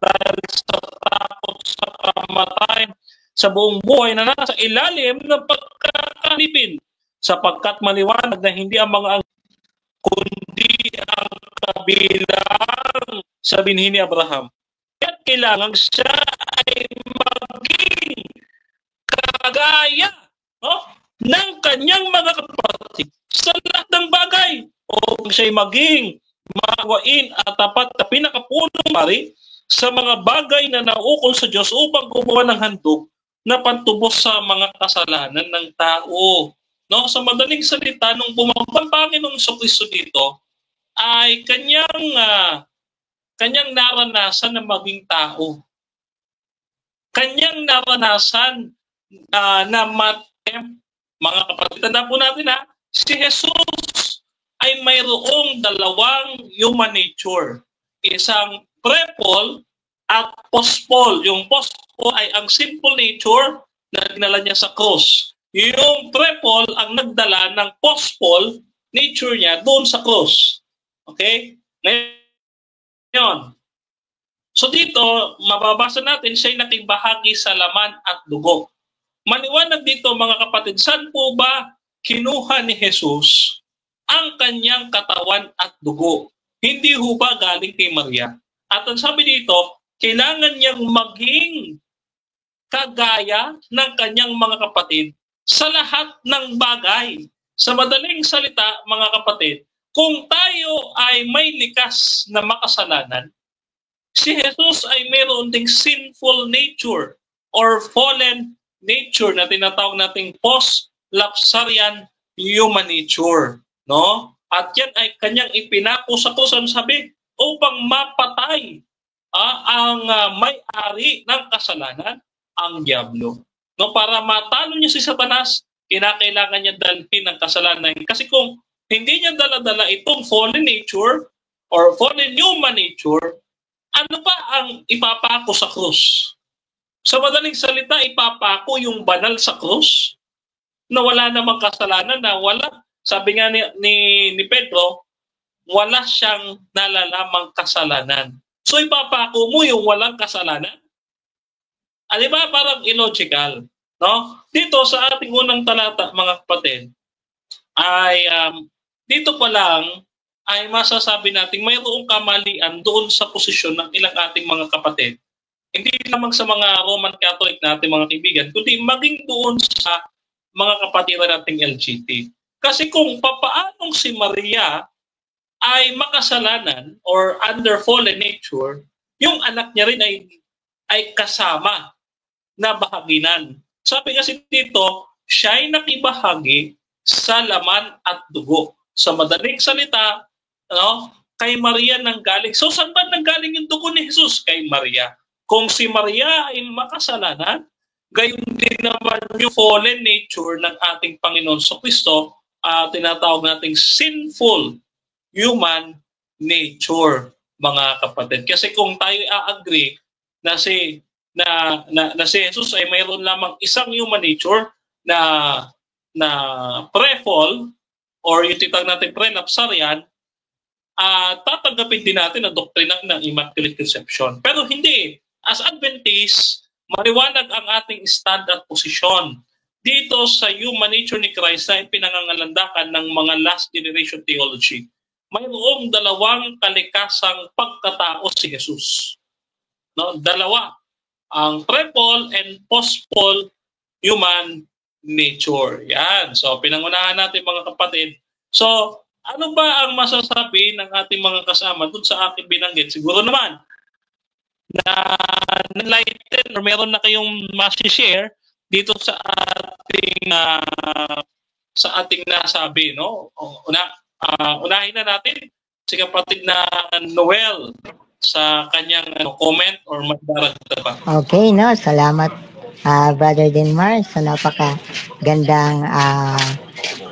Speaker 3: dahil sa takot sa kamatayan sa buong buhay na nasa ilalim ng pagkakalipin, sapagkat maliwanag na hindi ang mga kundi ang kabilang sa binhi ni Abraham. Kaya kailangan siya ay maging kagaya ng kanyang mga kapatid sa lahat ng bagay, o siya'y maging magawain at tapat na pinakapunong mari sa mga bagay na naukol sa Diyos upang gumawa ng handog na pantubos sa mga kasalanan ng tao. No? Sa madaling salita, nung bumaba ang Panginoong Kristo dito, ay kanyang naranasan na maging tao. Kanyang naranasan na matempt, mga kapatid. Tanda po natin si Jesus ay mayroong dalawang human nature. Isang pre-fall at post-fall. Yung post-fall ay ang sinful nature na dinala niya sa cross. Yung pre-fall ang nagdala ng post-fall nature niya doon sa cross. Okay? Ngayon, so dito, mababasa natin siya'y nakibahagi sa laman at dugo. Maliwanag dito mga kapatid, saan po ba kinuha ni Jesus ang kanyang katawan at dugo? Hindi ho ba galing kay Maria? At ang sabi dito, kailangan niyang maging kagaya ng kanyang mga kapatid sa lahat ng bagay. Sa madaling salita, mga kapatid, kung tayo ay may likas na makasalanan, si Jesus ay mayroon ding sinful nature or fallen nature na tinatawag nating post-lapsarian human nature. No? At yan ay kanyang ipinako sa krus, sabi, upang mapatay ang may-ari ng kasalanan, ang diablo. No, para matalo niya si Satanas, kinakailangan niya dalhin ng kasalanan. Kasi kung hindi niya dala-dala itong fallen nature or fallen human nature, ano ba ang ipapako sa krus? Sa madaling salita, ipapako yung banal sa krus na wala namang kasalanan, na wala, sabi nga ni Pedro, wala siyang nalalamang kasalanan. So ipapako mo yung walang kasalanan? Di ba parang illogical? No? Dito sa ating unang talata, mga kapatid, ay dito pa lang ay masasabi natin mayroong kamalian doon sa posisyon ng ilang ating mga kapatid. Hindi lamang sa mga Roman Catholic natin mga kaibigan, kundi maging doon sa mga kapatiran nating LGBT. Kasi kung papaanong si Maria ay makasalanan or under fallen nature, yung anak niya rin ay kasama na bahaginan. Sabi kasi dito, siya'y nakibahagi sa laman at dugo. Sa madaling salita, kay Maria nanggaling. So saan ba nanggaling yung dugo ni Jesus? Kay Maria. Kung si Maria ay makasalanan, gayon din naman yung fallen nature ng ating Panginoon sa Kristo, tinatawag nating sinful human nature, mga kapatid. Kasi kung tayo i-agree na si Jesus ay mayroon lamang isang human nature na pre-fall or yung titawag natin pre-lapsarian, tatanggapin din natin ang doktrina ng Immaculate Conception. Pero hindi. As Adventist, maliwanag ang ating stand at posisyon dito sa human nature ni Christ na pinangangalandakan ng mga last generation theology. Mayroong dalawang kalikasang pagkatao si Jesus. No? Dalawa. Ang pre-fall and post-fall human nature. Yan. So, pinangunahan natin mga kapatid. So, ano ba ang masasabi ng ating mga kasama dun sa aking binanggit? Siguro naman na enlighten or meron na kayong ma-share dito sa ating nasabi, no? Unahin na natin si kapatid na Noel sa kanyang comment or magdaragdag pa.
Speaker 4: Okay, no? Salamat, Brother Denmar, sa napakagandang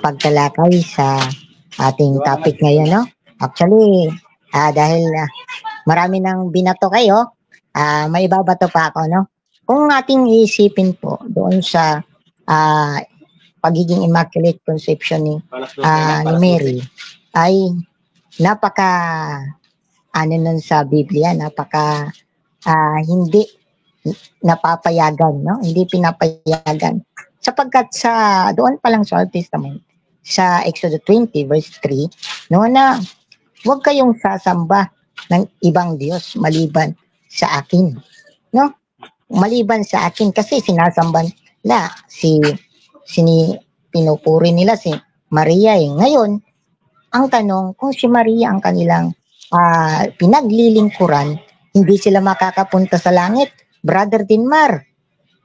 Speaker 4: pagtalakay sa ating topic ngayon, no? Actually, dahil marami nang binato kayo, may ibabato pa ako, no? Kung ating iisipin po doon sa pagiging Immaculate Conception ni Mary, ay nun sa Biblia, hindi napapayagan, no? Hindi pinapayagan. Sapagkat doon pa lang sa Old Testament, sa Exodus 20 verse 3, no, na huwag kayong sasamba ng ibang Diyos maliban sa akin. No? Maliban sa akin kasi sinasamban nila pinupuri nila si Maria. Ngayon, ang tanong, kung si Maria ang kanilang pinaglilingkuran, hindi sila makakapunta sa langit. Brother Dinmar,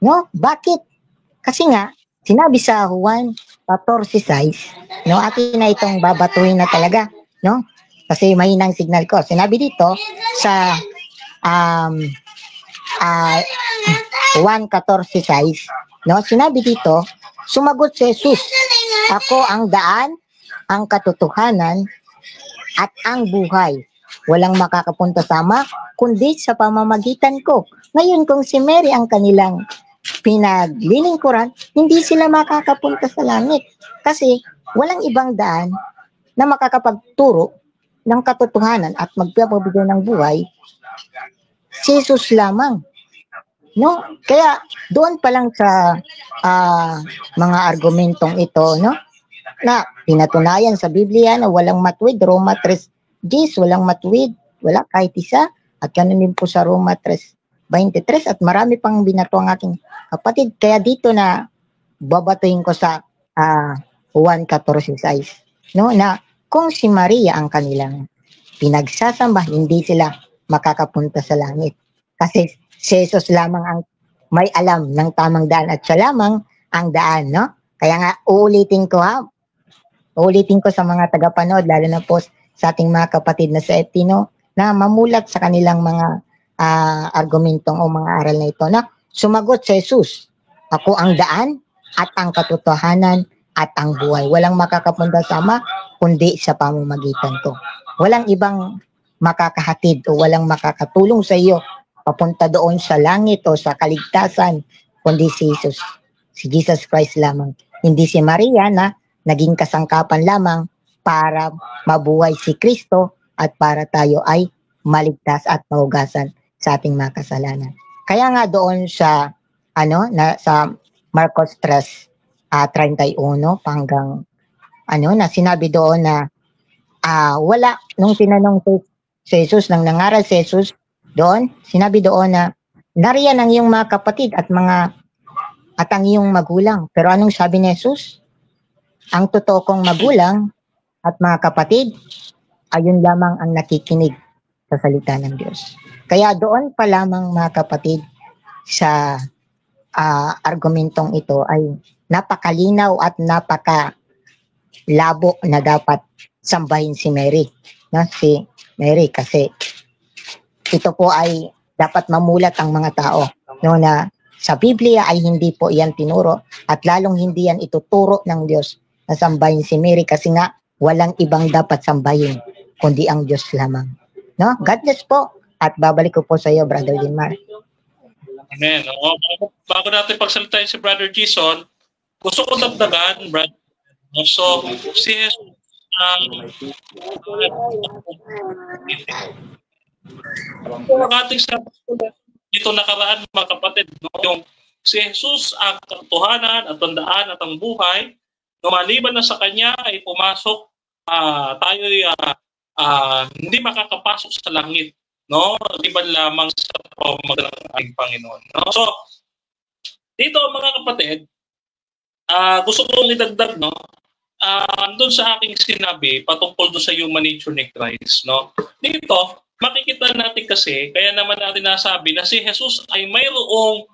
Speaker 4: no? Bakit? Kasi nga, sinabi sa Juan 14:6, no? Atin na itong babatuhin na talaga, no? Kasi mahinang signal ko. Sinabi dito sa 1:14:6, no? Sinabi dito, sumagot si Jesus, ako ang daan, ang katotohanan, at ang buhay. Walang makakapunta sa Ama, kundi sa pamamagitan ko. Ngayon, kung si Mary ang kanilang pinaglilingkuran, hindi sila makakapunta sa langit. Kasi walang ibang daan na makakapagturo ng katotohanan at magpapabigay ng buhay, si Jesus lamang. No? Kaya doon pa lang sa mga argumentong ito, no? Na pinatunayan sa Biblia na walang matuwid, Roma 3:10, walang matuwid, wala kahit isa. At ganun din po sa Roma 3:23 at marami pang binato ang aking kapatid. Kaya dito na babatuhin ko sa 1:14:6, no? Na kung si Maria ang kanilang pinagsasamba, hindi sila makakapunta sa langit. Kasi si Jesus lamang ang may alam ng tamang daan at siya lamang ang daan, no? Kaya nga uulitin ko sa mga tagapanood, lalo na po sa ating mga kapatid na sa Etino, na mamulat sa kanilang mga argumentong o mga aral na ito, na sumagot si Jesus, ako ang daan at ang katotohanan at ang buhay. Walang makakapunta sa Ama kundi sa pamamagitan ko. Walang ibang makakahatid o walang makakatulong sa iyo papunta doon sa langit o sa kaligtasan kundi si Jesus. Si Jesus Christ lamang. Hindi si Maria na naging kasangkapan lamang para mabuhay si Kristo at para tayo ay maligtas at mahugasan sa ating mga kasalanan. Kaya nga doon sa sa Marcos 3:31 hanggang na sinabi doon na wala nung tinanong si Jesus, nang nangaral si Jesus doon, sinabi doon na nariyan ang iyong mga kapatid at ang iyong magulang. Pero anong sabi ni Jesus? Ang totoo kong magulang at mga kapatid, ayun lamang ang nakikinig sa salita ng Diyos. Kaya doon pa lamang mga kapatid sa argumentong ito ay napakalinaw at napakalabo na dapat sambahin si Mary. No? Si Mary, kasi ito po ay dapat mamulat ang mga tao, no, na sa Biblia ay hindi po iyan tinuro at lalong hindi yan ituturo ng Diyos na sambahin si Mary, kasi nga walang ibang dapat sambahin kundi ang Diyos lamang. No? God bless po at babalik ko po sa iyo, Brother Dinmar.
Speaker 3: Amen. Bago natin pagsalitain si Brother Jason, gusto ko dagdagan, Brother. So, si Jesus ang ating sabi dito nakaraan, mga kapatid, no? Yung si Jesus ang katotohanan at ang daan at ang buhay, no, maliban na sa kanya ay pumasok, tayo hindi makakapasok sa langit, no? Iban lamang sa pamamagitan ng ating Panginoon, no? So dito mga kapatid, gusto kong idagdag, no, doon sa aking sinabi patungkol doon sa human nature ni Christ, no? Dito makikita natin kasi, kaya naman natin nasabi na si Jesus ay mayroong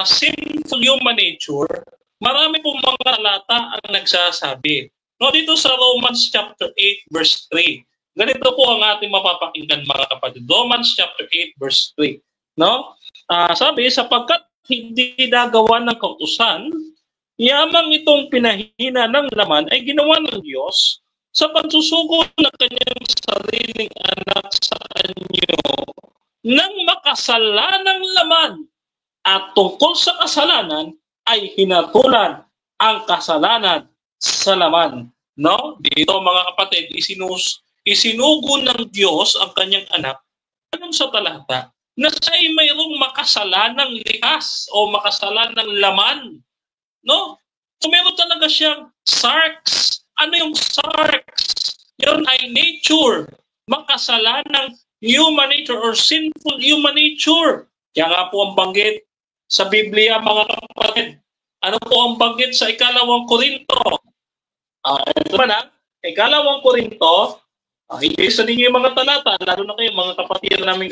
Speaker 3: sinful human nature. Marami pong mga talata ang nagsasabi. No, dito sa Romans chapter 8 verse 3. Ganito po ang ating mapapakinggan, mga kapatid. Romans chapter 8 verse 3. No? Sabi, sapagkat hindi nagawa ng kautusan, yamang itong pinahina ng laman ay ginawa ng Diyos sa pagsusugo ng kanyang sariling anak sa inyo ng makasalanang laman, at tungkol sa kasalanan ay hinatulan ang kasalanan sa laman. No? Dito mga kapatid, isinugo ng Diyos ang kanyang anak anong sa talata na siya ay mayroong makasalanang likas o makasalanang laman. No? So meron talaga siyang sarx. Ano yung sarx? Yun ay nature. Makasalanang human nature or sinful human nature. Kaya nga po ang banggit sa Biblia, mga kapatid. Ano po ang banggit sa 2 Korinto? Ito ba na? 2 Korinto, ilisa ninyo yung mga talata, lalo na kayo mga kapatid namin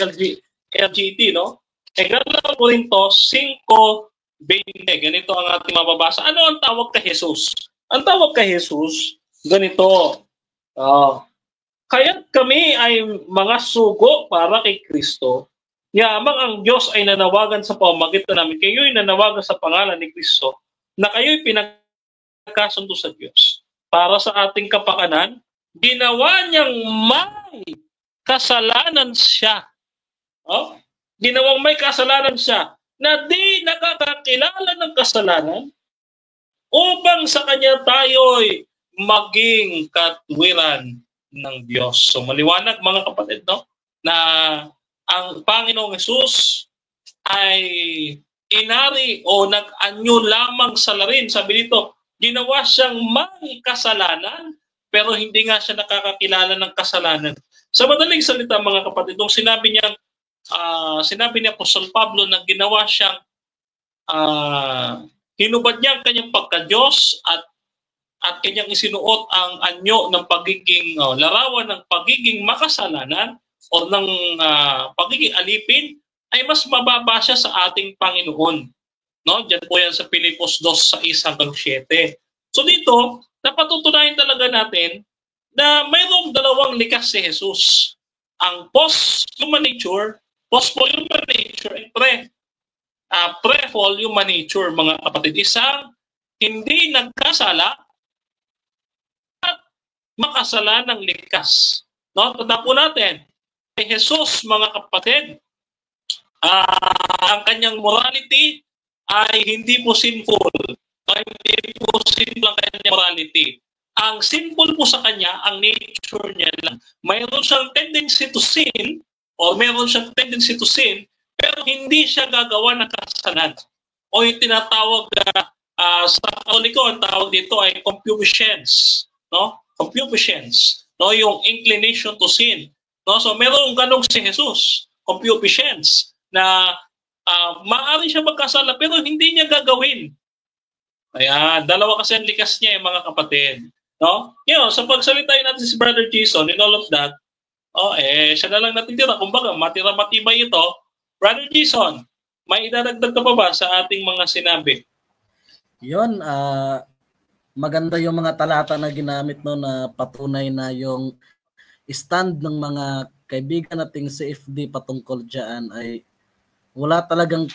Speaker 3: LGT, no? Ikatlong Korintos 5:20. Ganito ang ating mababasa. Ano ang tawag kay Jesus? Ang tawag kay Jesus, ganito. Kaya't kami ay mga sugo para kay Kristo. Yamang ang Diyos ay nanawagan sa pamamagitan namin. Kayo'y nanawagan sa pangalan ni Kristo na kayo'y pinagkasundo sa Diyos. Para sa ating kapakanan, ginawa niyang may kasalanan siya. Ginawang may kasalanan siya na di nakakakilala ng kasalanan upang sa kanya tayo'y maging katwiran ng Diyos. So maliwanag mga kapatid, no, na ang Panginoong Hesus ay inari o nag-anyo lamang sa larin. Sabi dito, ginawa siyang may kasalanan pero hindi nga siya nakakakilala ng kasalanan. Sa madaling salita mga kapatid, nung sinabi ni Apostol Pablo na ginawa siyang hinubad niya ang kanyang pagka-Diyos at kanyang isinuot ang anyo ng pagiging larawan ng pagiging makasalanan o ng pagiging alipin, ay mas mababa siya sa ating Panginoon. No? Diyan po yan sa Pilipos 2:6-7. So dito, napatutunayan talaga natin na mayroong dalawang likas si Jesus. Ang post-human nature, post-human nature, and pre-fall human nature, mga kapatid. Isang hindi nagkasala at makasalanang likas. No? Tanda po natin, kay Jesus, mga kapatid, ang kanyang morality ay hindi po sinful. Hindi po sinful ang kanyang morality. Ang sinful po sa kanya, ang nature niya lang. Mayroon siyang tendency to sin, pero hindi siya gagawa ng kasalanan. O yung tinatawag sa Katoliko, ang tawag dito ay concupiscence. No? Concupiscence. No? Yung inclination to sin. No? So meron ganong si Jesus, concupiscence, na maaari siya magkasala pero hindi niya gagawin. Ayan, dalawa kasi ang likas niya mga kapatid. No? Yun, sa pagsalitayin natin si Brother Jason in all of that, siya na lang natitira. Kumbaga, matira-matibay ito. Brother Jason, may idadagdag ka pa ba sa ating mga sinabi?
Speaker 6: Yun, maganda yung mga talata na ginamit no, na patunay na yung stand ng mga kaibigan nating CFD patungkol dyan ay wala talagang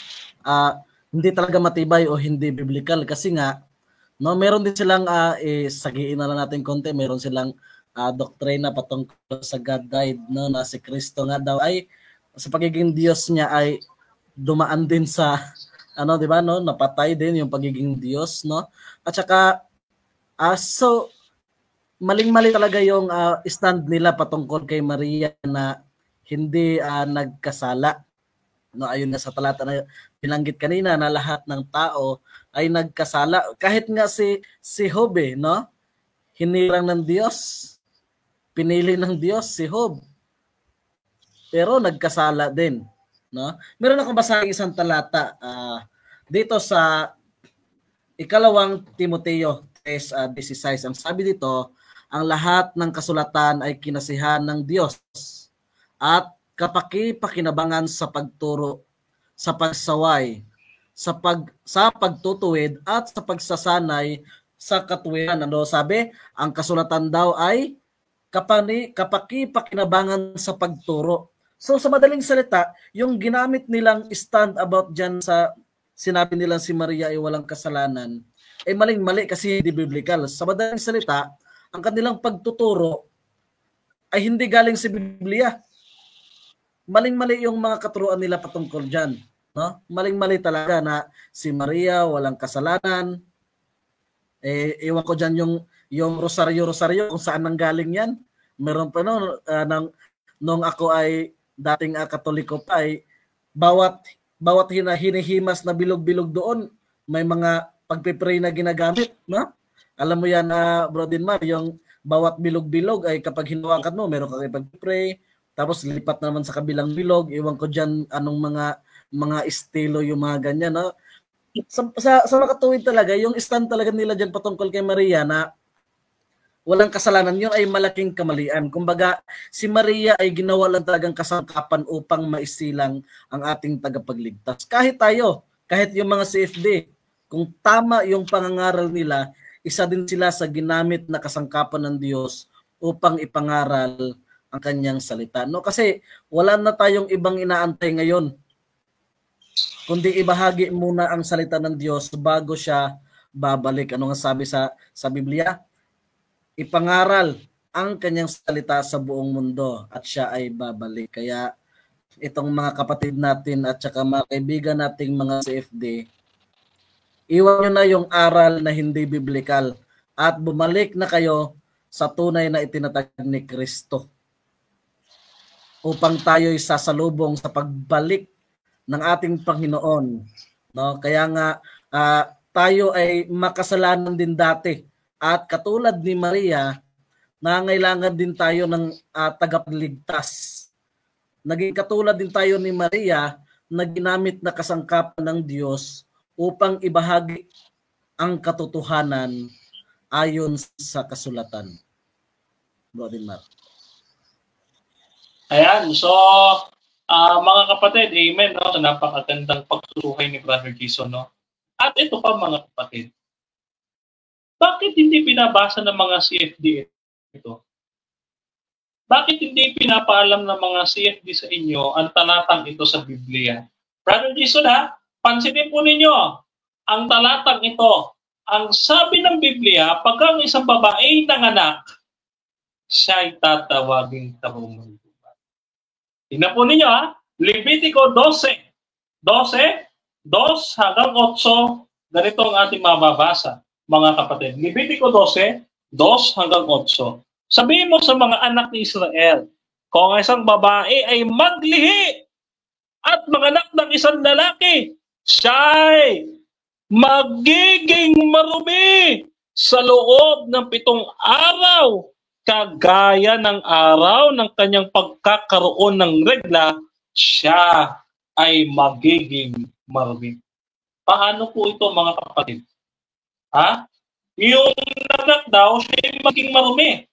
Speaker 6: hindi talaga matibay o hindi biblical kasi nga no, meron din silang sagiin na lang natin konti, meron silang doktrina patungkol sa God died, no, na si Kristo nga daw ay sa pagiging Diyos niya ay dumaan din sa di ba, no, napatay din yung pagiging Diyos, no? At saka so maling-mali talaga yung stand nila patungkol kay Maria na hindi nagkasala. No, ayun nga sa talata na binanggit kanina na lahat ng tao ay nagkasala. Kahit nga si Job, no? Hinirang ng Diyos. Pinili ng Diyos si Job. Pero nagkasala din, no? Meron akong basahin isang talata dito sa 2 Timoteo 3:16. Ang sabi dito, ang lahat ng kasulatan ay kinasihan ng Diyos at kapaki-pakinabangan sa pagturo, sa pagsaway, sa pagtutuwid at sa pagsasanay sa katuwiran. Ano sabi? Ang kasulatan daw ay kapaki-pakinabangan sa pagturo. So sa madaling salita, yung ginamit nilang stand about dyan sa sinabi nilang si Maria ay walang kasalanan, ay maling-mali kasi hindi biblical. Sa madaling salita, ang kanilang pagtuturo ay hindi galing sa Biblia. Maling-mali yung mga katuruan nila patungkol dyan. No? Maling-mali talaga na si Maria walang kasalanan. Iwan ko dyan yung rosaryo kung saan nanggaling yan. Meron pa nung ako ay dating Katoliko pa ay bawat hinihimas na bilog-bilog doon may mga pagpipray na ginagamit. No? Alam mo yan, Bro Dinmar, yung bawat bilog-bilog ay kapag hinawakan mo, meron kang ipag-pray. Tapos lipat naman sa kabilang bilog, iwan ko dyan anong mga estilo yung mga ganyan. No? Sa makatuwid talaga, yung stand talaga nila dyan patungkol kay Maria na walang kasalanan, yun ay malaking kamalian. Kumbaga, si Maria ay ginawa lang talagang kasangkapan upang maisilang ang ating tagapagligtas. Kahit tayo, kahit yung mga CFD, kung tama yung pangangaral nila, isa din sila sa ginamit na kasangkapan ng Diyos upang ipangaral ang kanyang salita. No, kasi wala na tayong ibang inaantay ngayon, kundi ibahagi muna ang salita ng Diyos bago siya babalik. Ano nga sabi sa Biblia? Ipangaral ang kanyang salita sa buong mundo at siya ay babalik. Kaya itong mga kapatid natin at saka mga kaibigan nating mga CFD, iwan nyo na yung aral na hindi biblikal at bumalik na kayo sa tunay na itinatag ni Kristo upang tayo'y sasalubong sa pagbalik ng ating Panginoon. No? Kaya nga tayo ay makasalanan din dati at katulad ni Maria, nangailangan din tayo ng tagapagligtas. Naging katulad din tayo ni Maria na ginamit na kasangkapan ng Diyos upang ibahagi ang katotohanan ayon sa kasulatan. Brother Mark.
Speaker 3: Ayan, so mga kapatid, amen, no? So, napakagandang pagsusuhay ni Brother Jason, no? At ito pa mga kapatid, bakit hindi binabasa ng mga CFD ito? Bakit hindi pinapaalam ng mga CFD sa inyo ang talatang ito sa Biblia? Brother Jason, pansinin po ninyo, ang talatang ito, ang sabi ng Biblia, pag ang isang babae nanganak, siya ay tatawaging karumal. Tingnan po ninyo, Levitico 12, 2 hanggang 8, ganito ang ating mababasa, mga kapatid. Levitico 12, 2 hanggang 8. Sabihin mo sa mga anak ni Israel, kung isang babae ay maglihi at manganak ng isang lalaki, siya'y magiging marumi sa loob ng 7 araw, kagaya ng araw ng kanyang pagkakaroon ng regla, siya ay magiging marumi. Paano po ito mga kapatid? Yung anak daw, siya ay magiging marumi.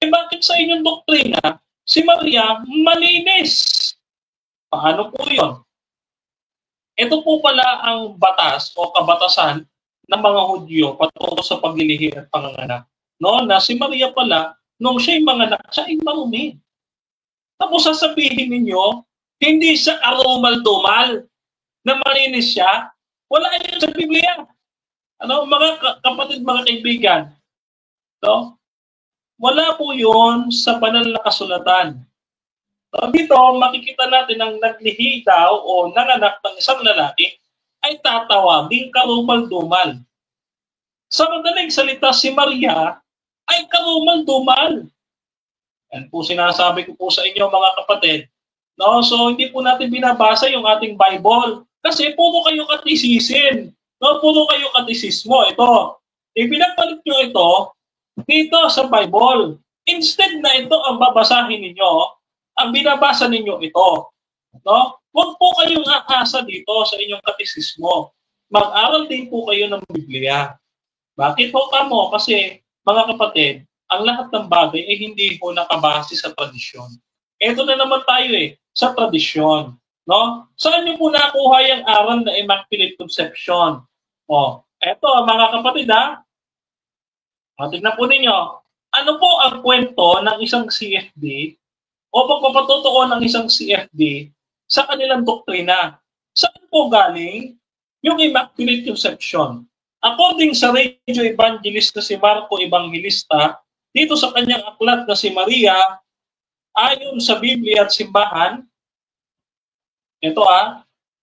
Speaker 3: Bakit sa inyong doktrina, si Maria malinis? Paano po yun? Ito po pala ang batas o kabatasan ng mga Hudyo patungkol sa paglilihi at panganganak. No, na si Maria pala, nung siya'y manganak, siya ay marumi. Tapos sasabihin ninyo, hindi siya arumal-dumal na malinis siya. Wala yun sa Biblia. Ano, mga kapatid, mga kaibigan, no? Wala po yun sa banal na kasulatan. So, dito, makikita natin ang naglihi daw o nanganak ng isang lalaki ay tatawagin karumal-dumal. Sa madaling salita, si Maria ay karumal-dumal. Yan po sinasabi ko po sa inyo mga kapatid. No? So hindi po natin binabasa yung ating Bible kasi puro kayo katisisin. No? Puro kayo katisismo. Ito, ipinapalit nyo ito dito sa Bible. Instead na ito ang babasahin ninyo, ang binabasa ninyo ito. No? Huwag po kayong aasa dito sa inyong katisismo. Mag-aral din po kayo ng Biblia. Bakit po kamo? Kasi mga kapatid, ang lahat ng bagay ay hindi po nakabase sa tradisyon. Ito na naman tayo sa tradisyon. No? Saan niyo po nakuha yung aral na Immaculate Conception? Eto mga kapatid tignan po ninyo, ano po ang kwento ng isang CFD o pagpapatotoo ng isang CFD sa kanilang doktrina? Saan po galing yung Immaculate Conception? According sa Radio Evangelist na si Marco Evangelista, dito sa kanyang aklat na si Maria, ayon sa Biblia at simbahan, ito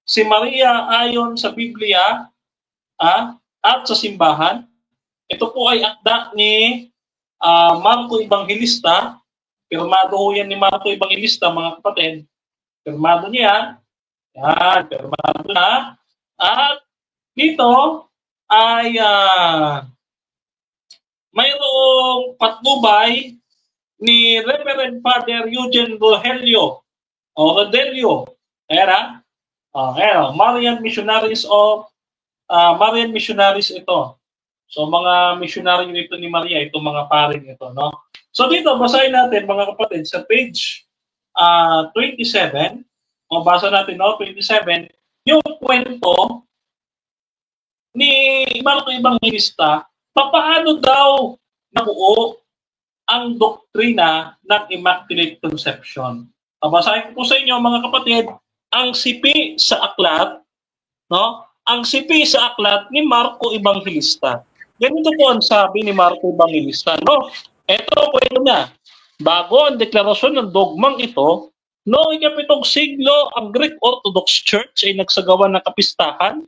Speaker 3: si Maria ayon sa Biblia at sa simbahan, ito po ay akda ni Marco Evangelista, pirmado ho yan ni Marco Evangelista mga kapatid, pirmado niya, yan, pirmado na, at dito, ay mayroong patnubay ni Reverend Father Eugene Rogelio o Rodelio. Marian Missionaries ito. So mga missionary nito ni Maria, itong mga paring ito, no? So dito, basahin natin mga kapatid sa page 27. Mabasa natin, no? 27, yung kwento ni Marco Evangelista, papaano daw nabuo ang doktrina ng Immaculate Conception. Babasahin ko po sa inyo mga kapatid, ang sipi sa aklat, no? Ang sipi sa aklat ni Marco Evangelista. Ganito po ang sabi ni Marco Evangelista, no? Ito po ito niya. Bago ang deklarasyon ng dogmang ito, noong ika-7 siglo, ang Greek Orthodox Church ay nagsagawa ng kapistahan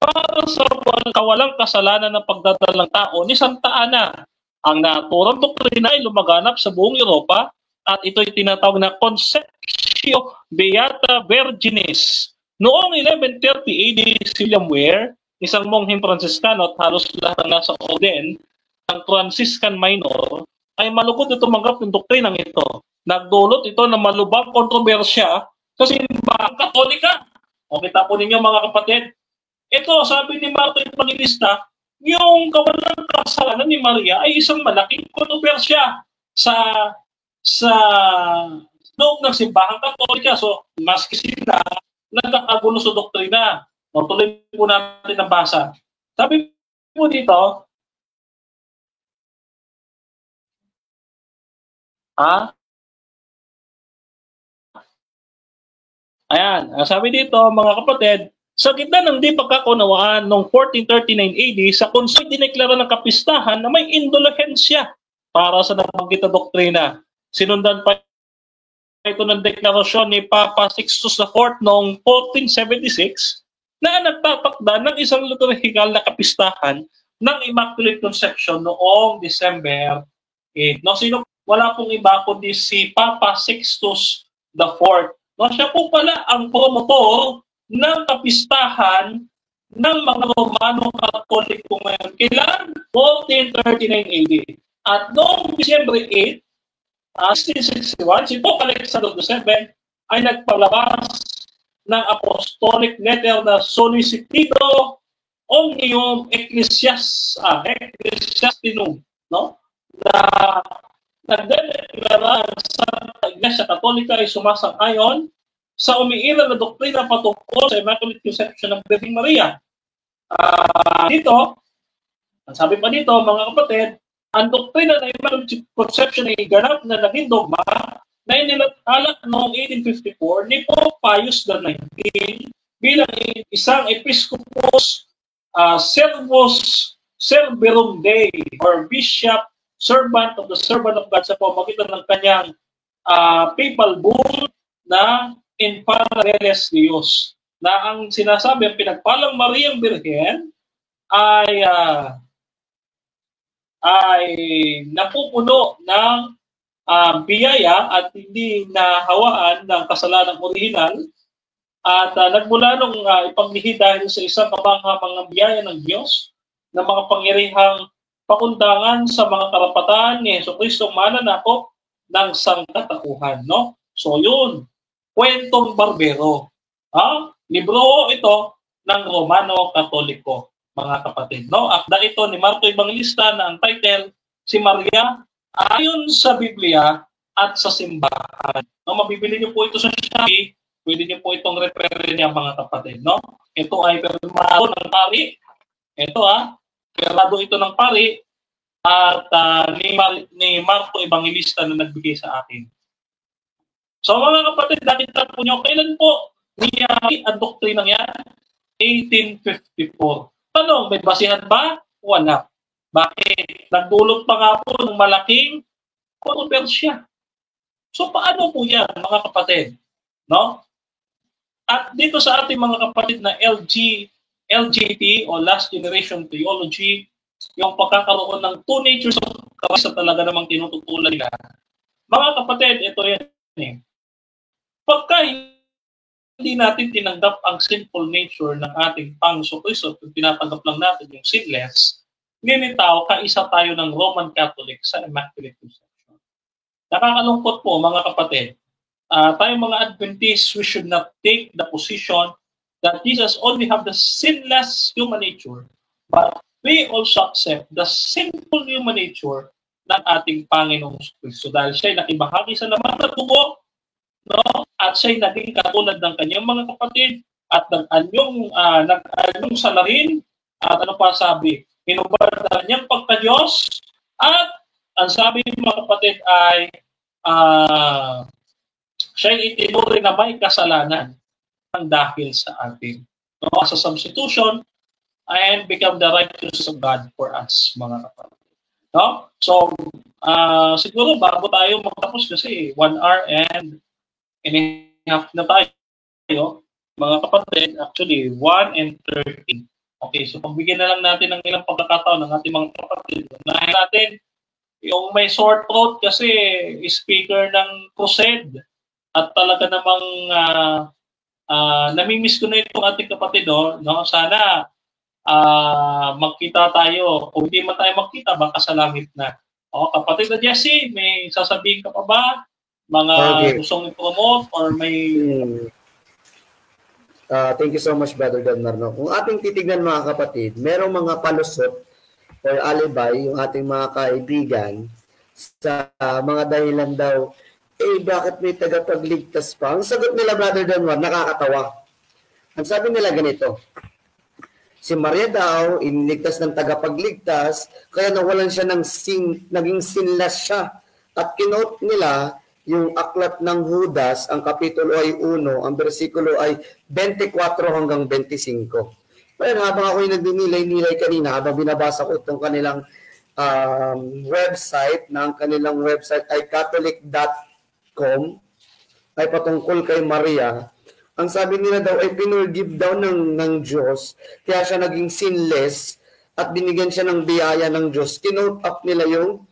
Speaker 3: para sa kawalang kasalanan ng pagdadalang tao ni Santa Ana. Ang naturang doktrina ay lumaganap sa buong Europa at ito ay tinatawag na Conceptio Beata Virginis. Noong 1130 AD, si William Ware, isang mongheng Franciscano at halos lahat ng nasa orden, ang Franciscan Minor, ay malugod na tumanggap ng doktrinang ito. Nagdulot ito ng malubhang kontrobersya sa simbahang Katolika. O kita po ninyo mga kapatid, ito sabi ni Marco Evangelista, yung kawalang kasalanan ni Maria ay isang malaking kontrobersya sa loob ng simbahang Katolika. So, maski sila nagkakagulo sa doktrina. O, tuloy po natin ang basa. Sabi po dito, ayan, sabi dito mga kapatid, sa gitna ng di pagkakunawaan noong 1439 AD, sa konsil dineklara ng kapistahan na may indulhensya para sa nabanggit na doktrina. Sinundan pa ito ng deklarasyon ni Papa Sixtus IV noong 1476 na nagtatakda ng isang liturhikal na kapistahan ng Immaculate Conception noong December 8. No, sino? Wala pong iba kundi si Papa Sixtus IV. No, siya po pala ang promotor ng kapistahan ng mga Romano Katoliko ngayon. Kailan? 1439 AD. At noong December 8, 1661, si Pope Alexander VII ay nagpalabas ng apostolic letter na Solicitudo Omnium Ecclesiastinum, no? Na nagdedeklara sa Iglesia Katolika ay sumasang-ayon sa umiiral na doktrina patungkol sa Immaculate Conception ng Birheng Maria. Dito, ang sabi pa dito, mga kapatid, ang doktrina ng Immaculate Conception ay ganap na naging dogma na inilathalak noong 1854 ni Pope Pius XIX bilang isang Episcopus Servus Serverum Dei or Bishop Servant of the Servant of God sa pamamagitan ng kanyang papal bull na In Paralleles Dios, na ang sinasabi, ang pinagpalang Mariang Birhen ay napupuno ng biyaya at hindi nahawaan ng kasalanang orihinal at nagmula nung ipaglihi dahil sa isang kamangha-mangang biyaya ng Diyos na mga pangyarihang pakundangan sa mga karapatan ni Jesucristo mananakop ng sangkatauhan, no? So yun, kwentong barbero. Libro ito ng Romano Katoliko, mga kapatid, no? Akda ito ni Marco Evangelista na ang title, Si Maria ayon sa Biblia at sa simbahan. No, mabibili niyo po ito sa Shopee, pwede niyo po itong reference niya, mga kapatid, no? Ito ay pirmado ng pari. Ito pirmado ito ng pari at ni Marco Evangelista na nagbigay sa akin. So mga kapatid, nakita po niyo, kailan po niyari ang doktrinang yan? 1854. Tanong, may basihan ba? Wala. Bakit? Nagdulot pa nga po ng malaking kontrobersya. So paano po yan, mga kapatid? No? At dito sa ating mga kapatid na LGT o Last Generation Theology, yung pagkakaroon ng two natures of Christ talaga namang tinututulan nila. Mga kapatid, ito yan eh. Pagka hindi natin tinanggap ang sinful nature ng ating Panginoon Kristo, kung tinatanggap lang natin yung sinless, nilitaw, kaisa tayo ng Roman Catholic sa Immaculate Conception. Nakakalungkot po, mga kapatid. Tayong mga Adventists, we should not take the position that Jesus only have the sinless human nature, but we also accept the sinful human nature ng ating Panginoong Kristo. Dahil siya'y nakibahagi sa laman ng dugo, no? At siya'y naging katulad ng kanyang mga kapatid at nag-anyong salarin at ano pa sabi, hinubad ang kanyang pagka-Diyos at ang sabi ng mga kapatid ay siya'y itinuring na may kasalanan ang dahil sa atin. No? As a substitution and become the righteousness of God for us, mga kapatid. No? So, siguro bago tayo magtapos kasi 1 hour and a half na tayo, mga kapatid, actually 1:30. Okay, so pagbigyan na lang natin ng ilang pagkakataon ng ating mga kapatid. Unahin natin yung may sore throat kasi speaker ng crusade at talaga namang namimiss ko na itong ating kapatid. No? Sana magkita tayo. Kung hindi man tayo magkita, baka sa langit na. Kapatid na Jesse, may sasabihin ka pa ba? Mga gustong i-promote or may...
Speaker 5: Thank you so much, Brother Don Marno. Kung ating titignan mga kapatid, merong mga palusot or alibay yung ating mga kaibigan sa mga dahilan daw, bakit may tagapagligtas pa? Ang sagot nila, Brother Don Marno, nakakatawa. Ang sabi nila ganito, si Maria daw, iniligtas ng tagapagligtas, kaya nawalan siya ng naging sinless siya. At kinote nila, yung aklat ng Judas, ang kapitulo ay 1, ang bersikulo ay 24 hanggang 25. Pero habang ako yung nagninilay-nilay kanina, habang binabasa ko itong kanilang website, na ang kanilang website ay catholic.com, ay patungkol kay Maria, ang sabi nila daw ay pinurgive daw ng Diyos, kaya siya naging sinless at binigyan siya ng biyaya ng Diyos. Kinote up nila yung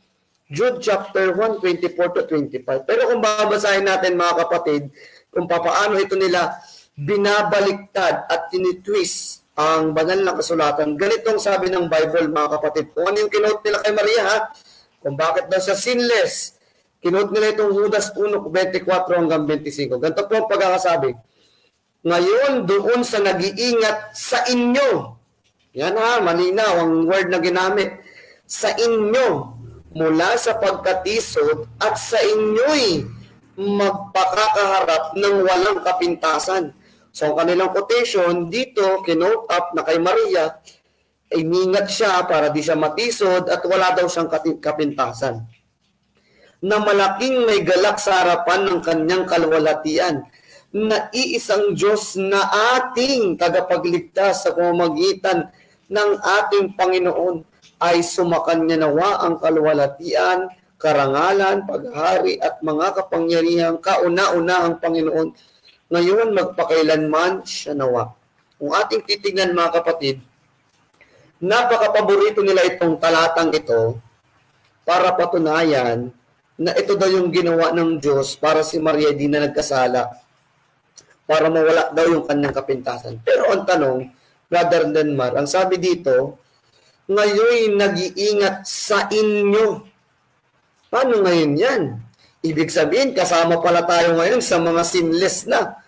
Speaker 5: Jude chapter 1, 24 to 25. Pero kung babasahin natin mga kapatid, kung papaano ito nila binabaliktad at tinitwist ang banal na kasulatan, ganitong sabi ng Bible mga kapatid. Kung ano yung kinote nila kay Maria, kung bakit daw siya sinless, kinote nila itong Judas 1, 24 hanggang 25. Ganito po ang pagkakasabi. Ngayon, doon sa nag-iingat sa inyo, yan malinaw ang word na ginamit, sa inyo, mula sa pagkatisod at sa inyo'y magpakakaharap ng walang kapintasan. So, ang kanilang quotation dito, kinote up na kay Maria, iningat siya para di siya matisod at wala daw siyang kapintasan. Na malaking may galak sa harapan ng kanyang kalwalhatian, na iisang Diyos na ating tagapagligtas sa pamamagitan ng ating Panginoon ay sumakan niya nawa ang kalwalhatian, karangalan, paghari at mga kapangyarihang kauna-unahang Panginoon. Ngayon magpakailanman siya nawa. Kung ating titignan mga kapatid, napakapaborito nila itong talatang ito para patunayan na ito daw yung ginawa ng Diyos para si Maria di na nagkasala, para mawala daw yung kanyang kapintasan. Pero ang tanong, Brother Denmar, ang sabi dito, ngayon nag-iingat sa inyo. Paano ngayon yan? Ibig sabihin, kasama pala tayo ngayon sa mga sinless na.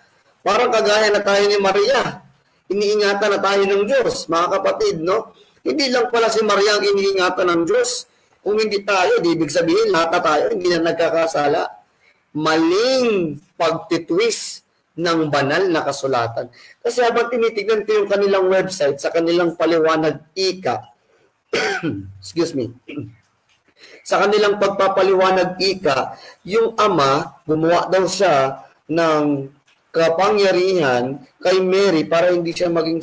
Speaker 5: Parang kagaya na tayo ni Maria. Iniingatan na tayo ng Diyos, mga kapatid, no? Hindi lang pala si Maria ang iniingatan ng Diyos. Kung hindi tayo, ibig sabihin, lahat na tayo, hindi na nagkakasala. Maling pagtitwist ng banal na kasulatan. Kasi habang tinitignan ko yung kanilang website, sa kanilang paliwanag ika, excuse me, sa kanilang pagpapaliwanag ika, yung ama, gumawa daw siya ng kapangyarihan kay Mary para hindi siya maging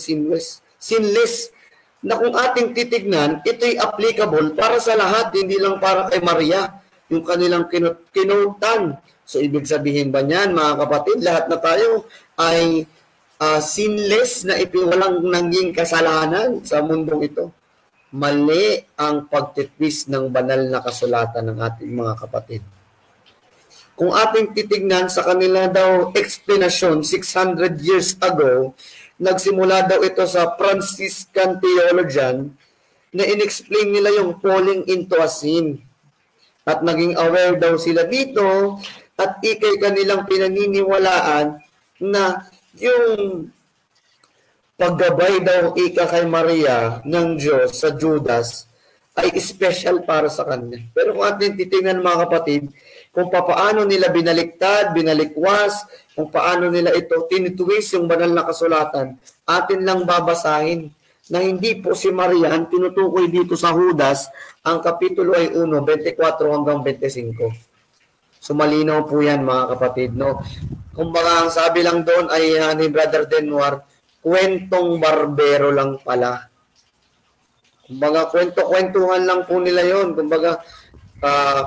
Speaker 5: sinless. Na kung ating titignan, ito'y applicable para sa lahat, hindi lang para kay Maria, yung kanilang kinutan. So, ibig sabihin ba niyan, mga kapatid, lahat na tayo ay sinless na walang naging kasalanan sa mundong ito? Mali ang pagtitwist ng banal na kasulatan ng ating mga kapatid. Kung ating titignan sa kanila daw explanation 600 years ago, nagsimula daw ito sa Franciscan theologian na inexplain nila yung falling into a sin. At naging aware daw sila dito at ikay kanilang pinaniniwalaan na yung paggabay daw ika kay Maria ng Diyos sa Judas ay special para sa kanya. Pero kung atin titingnan mga kapatid, kung paano nila binaliktad, binalikwas, kung paano nila ito tinitwist yung banal na kasulatan, atin lang babasahin na hindi po si Maria ang tinutukoy dito sa Judas, ang kapitulo ay 1, 24 hanggang 25. So malinaw po yan mga kapatid. No? Kumbaga ang sabi lang doon ay ni Brother Denwar, kwentong barbero lang pala. Kumbaga kwento-kwentuhan lang po nila yon. Kumbaga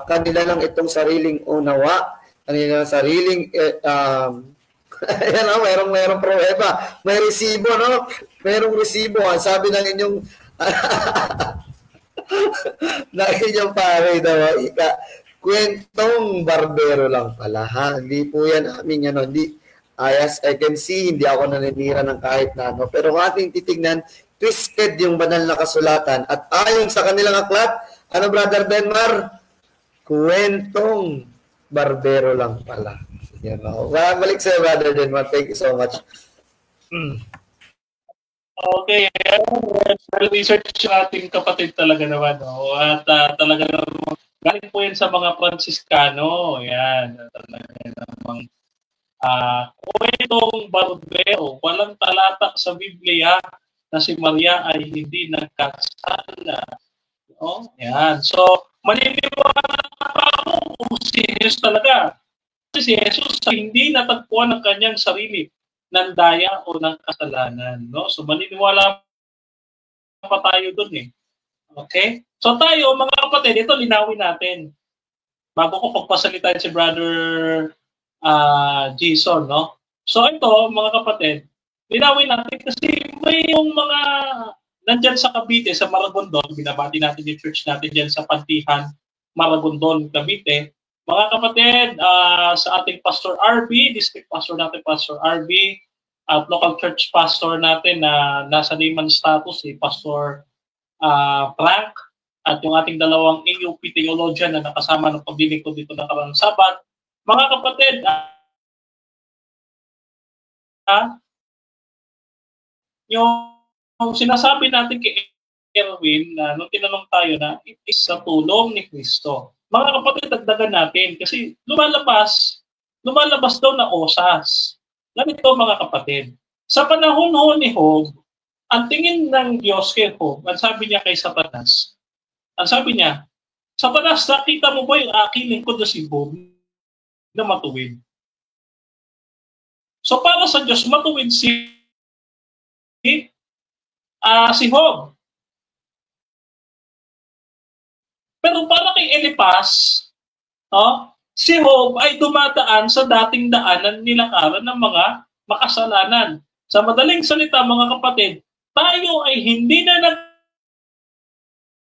Speaker 5: kanila lang itong sariling unawa, kanila sariling ayan o, merong pruweba. May resibo, no? Merong resibo. Ang sabi ng inyong ng inyong pare daw, kwentong barbero lang pala, ha? Hindi po yan aming ano, hindi, as I can see, hindi ako naninira ng kahit na ano. Pero kung ating titignan, twisted yung banal na kasulatan. At ayon sa kanilang aklat, ano Brother Denmar? Kwentong barbero lang pala. Yan ako. Balik sa'yo, Brother Denmar. Thank you so much.
Speaker 3: Okay. Research yung ating kapatid talaga naman. No? At talaga naman, galing po yan sa mga Franciscano. Yan. Talaga namang kwentong barbero. Walang talata sa Biblia na si Maria ay hindi nagkasala. No? Yan. So, maniniwala ako kung si Jesus talaga. Kasi si Jesus ay hindi natagpuan ng kanyang sarili ng daya o ng kasalanan. No? So, maniniwala pa tayo dun eh. Okay? So, tayo, mga kapatid, ito linawin natin. Bago ko pagpasalitain si Brother Jason, no? So, ito, mga kapatid, linawin natin kasi may yung mga nandyan sa Cavite, sa Maragondon, binabati natin yung church natin dyan sa Pantihan, Maragondon, Cavite. Mga kapatid, sa ating Pastor RB, District Pastor natin, Pastor RB, at local church pastor natin na nasa layman status, Pastor Frank, at yung ating dalawang AUP theologian na nakasama ng pagdinig ko dito nakarang Sabat. Mga kapatid, yung sinasabi natin kay Erwin, nung tinanong tayo na it is sa tulong ni Kristo. Mga kapatid, dagdagan natin kasi lumalabas daw na osas. Ganito mga kapatid, sa panahon ni Job, ang tingin ng Diyos kay Job, ang sabi niya kay Satanas, Satanas, nakita mo ba yung aking lingkod na si Job na matuwid? So para sa Diyos, matuwid si Job. Pero para kay Elipas, si Job ay dumadaan sa dating daanan nilakaran ng mga makasalanan. Sa madaling salita, mga kapatid, tayo ay hindi na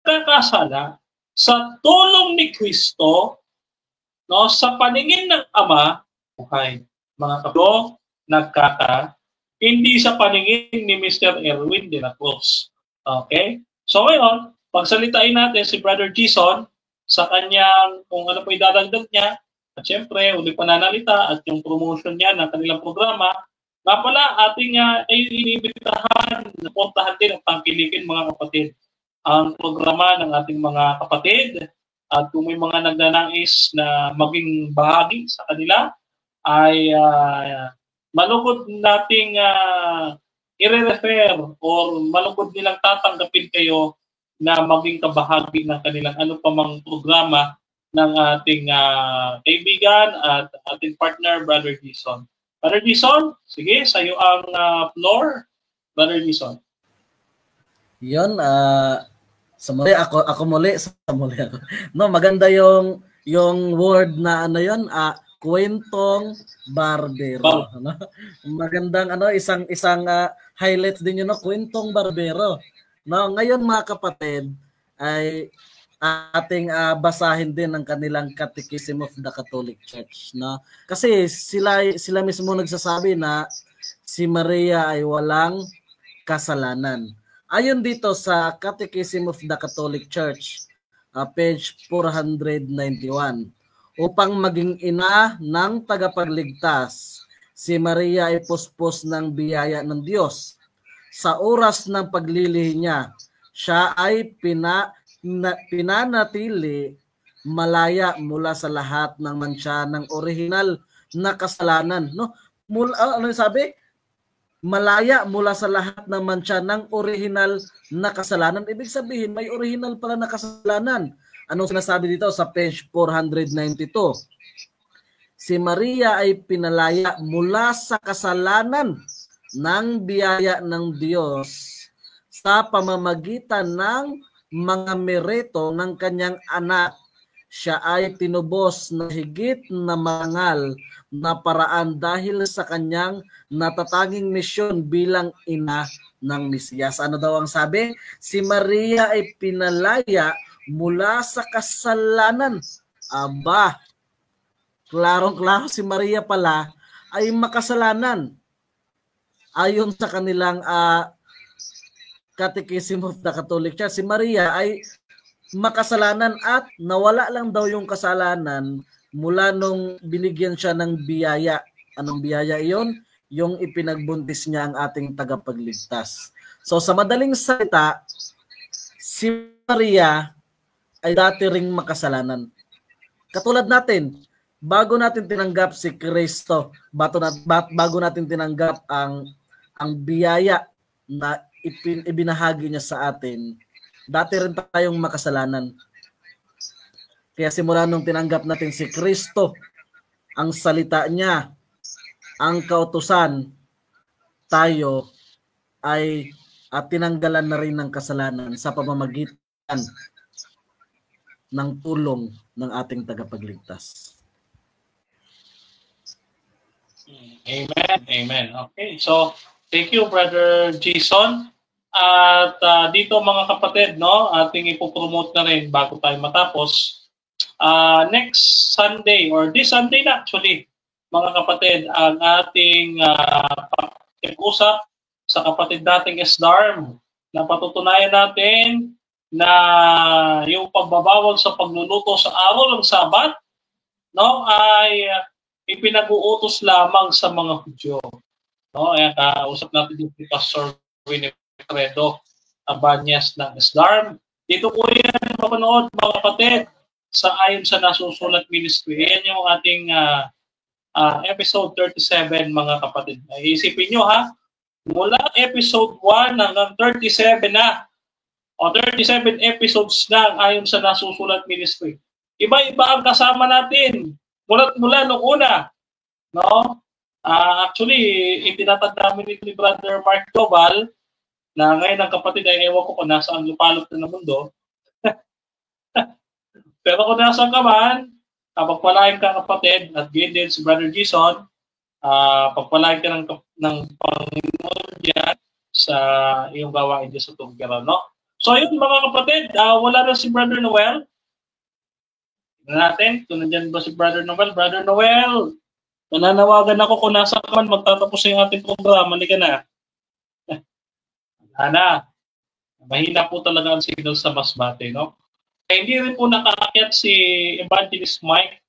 Speaker 3: nagkakasala sa tulong ni Kristo, no, sa paningin ng Ama, okay, mga kapatid, hindi sa paningin ni Mr. Erwin de la Cruz. Okay? So ngayon, pagsalitain natin si Brother Jason sa kanyang, kung ano po idadagdag niya, at syempre, uli pananalita at yung promotion niya ng kanilang programa. Nga pala, ating inibitahan, napuntahan din ang pangkilikin mga kapatid. Ang programa ng ating mga kapatid at kung may mga nagnanais na maging bahagi sa kanila, ay malugod nating i-refer or malugod nilang tatanggapin kayo na maging kabahagi ng kanilang ano pa mang programa ng ating kaibigan at ating partner, Brother Jason. Brother Jason, sige, sa iyo ang floor. Brother Jason.
Speaker 6: Yun, sa muli, ako muli. No, maganda yung word na ano yun, kwentong barbero. Ano? Magandang isang highlights din yun, no? Kwentong barbero. No, ngayon mga kapatid ay ating basahin din ang kanilang Catechism of the Catholic Church, no? Kasi sila mismo nagsasabi na si Maria ay walang kasalanan. Ayon dito sa Catechism of the Catholic Church, page 491, upang maging ina ng tagapagligtas, si Maria ay puspos ng biyaya ng Diyos. sa oras ng paglilih niya, siya ay pinanatili malaya mula sa lahat ng mantsa ng orihinal na kasalanan. No? Ano sabi? Malaya mula sa lahat ng mantsa ng orihinal na kasalanan. Ibig sabihin, may orihinal pala na kasalanan. Anong sinasabi dito sa page 492? Si Maria ay pinalaya mula sa kasalanan ng biyaya ng Diyos sa pamamagitan ng mga merito ng kanyang anak. Siya ay tinubos na higit na marangal na paraan dahil sa kanyang natatanging misyon bilang ina ng Mesiyas. Ano daw ang sabi? Si Maria ay pinalaya mula sa kasalanan. Aba, klarong-klaro si Maria pala ay makasalanan. Ayon sa kanilang Catechism of the Catholic Church, si Maria ay makasalanan at nawala lang daw yung kasalanan mula nung binigyan siya ng biyaya. Anong biyaya iyon? Yung ipinagbuntis niya ang ating tagapagligtas. So sa madaling salita, si Maria ay dati ring makasalanan. Katulad natin, bago natin tinanggap si Kristo, bago natin tinanggap ang biyaya na ibinahagi niya sa atin, dati rin tayong makasalanan. Kaya simula nung tinanggap natin si Kristo, ang salita niya, ang kautusan, tayo ay tinanggalan na rin ng kasalanan sa pamamagitan ng tulong ng ating tagapagligtas.
Speaker 3: Amen. Amen. Okay. So, thank you, Brother Jason. At dito mga kapatid, no, ating ipopromote na rin bago tayo matapos. Next Sunday, or this Sunday na actually, mga kapatid, ang ating pag-usap sa kapatid nating Esdarm na patutunayan natin na yung pagbabawal sa pagluluto sa araw ng Sabat, no, ay ipinag-uutos lamang sa mga Hudyo. No, ay kausap natin yung Pastor Winifredo Abanyas ng Esdarm. Dito po yan mapanood mga kapatid sa ayon sa Nasusulat Ministry. Yan yung ating episode 37 mga kapatid. Isipin nyo ha, mula episode 1 hanggang 37 na o 37 episodes na ayon sa Nasusulat Ministry. Iba-iba ang kasama natin mula nung una. No? Actually, itinatanda namin ni Brother Mark Dobal na ngayon ang kapatid ay ewan ko kung nasaan lupalot na ng mundo. Pero kung nasaan ka man, pagpalain ka kapatid at gain din si Brother Jason, pagpalain ka ng Panginoon dyan sa iyong gawain dyan sa Tuggeran, no? So yun mga kapatid, wala na si Brother Noel. Tignan natin, kung nandyan ba si Brother Noel? Brother Noel, nananawagan ako kung nasa ka man, magtatapos yung ating programa, halika na. Ana, mahina po talaga ang signal sa Masbate, no? Hindi rin po nakaakyat si Evangelist Mike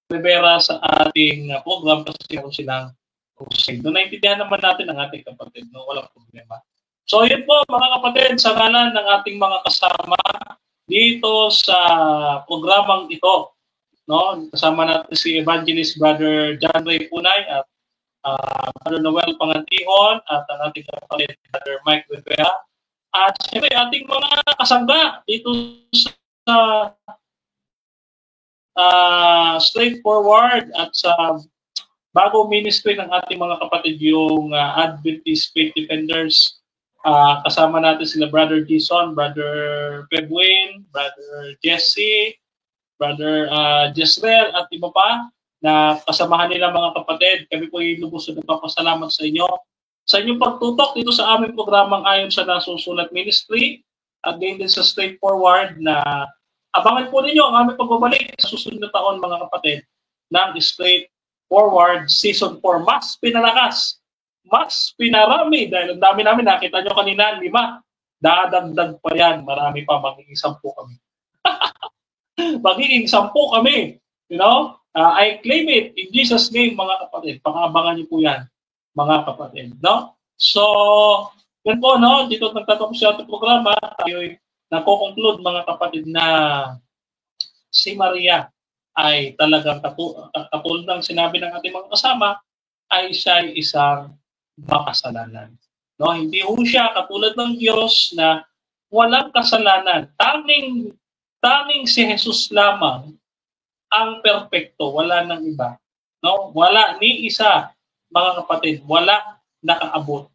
Speaker 3: Rivera sa ating program kasi kung silang hosting. Doon naintindihan naman natin ang ating kapatid, no? Walang problema. So yun po mga kapatid, sa ngalan ng ating mga kasama dito sa programang ito, no? Kasama natin si Evangelist Brother John Ray Punay at Brother Noel Pangantihon at ang ating kapatid Brother Mike Rivera at siyempre ating mga kasangga dito sa straightforward at sa bagong ministry ng ating mga kapatid yung Adventist Faith Defenders. Kasama natin sila Brother Jason, Brother Pedwin, Brother Jesse, Brother Jezreel at iba pa na kasamahan nila mga kapatid. Kami po ay lubos na nagpapasalamat sa inyo sa inyong pagtutok dito sa aming programang ayon sa Nasusulat Ministry at din sa straightforward na abangan po ninyo ang aming pagbabalik sa susunod na taon mga kapatid ng straightforward season 4. Mas pinalakas, mas pinarami dahil ang dami namin, nakita nyo kanina 5, dadagdag pa yan, marami pa, magiging 10 kami. Magiging 10 kami, you know? I claim it in Jesus' name mga kapatid, pangabangan nyo po yan mga kapatid, no? So, Yan po, no? Dito nagtatapos sa ating programa. Tayo'y nagko-conclude, mga kapatid, na si Maria ay talagang katulad ng sinabi ng ating mga kasama, ay siya ay isang makasalanan. No? Hindi ho siya katulad ng Diyos na walang kasalanan. Tanging si Jesus lamang ang perpekto, wala nang iba. No? Wala ni isa, mga kapatid, wala nakaabot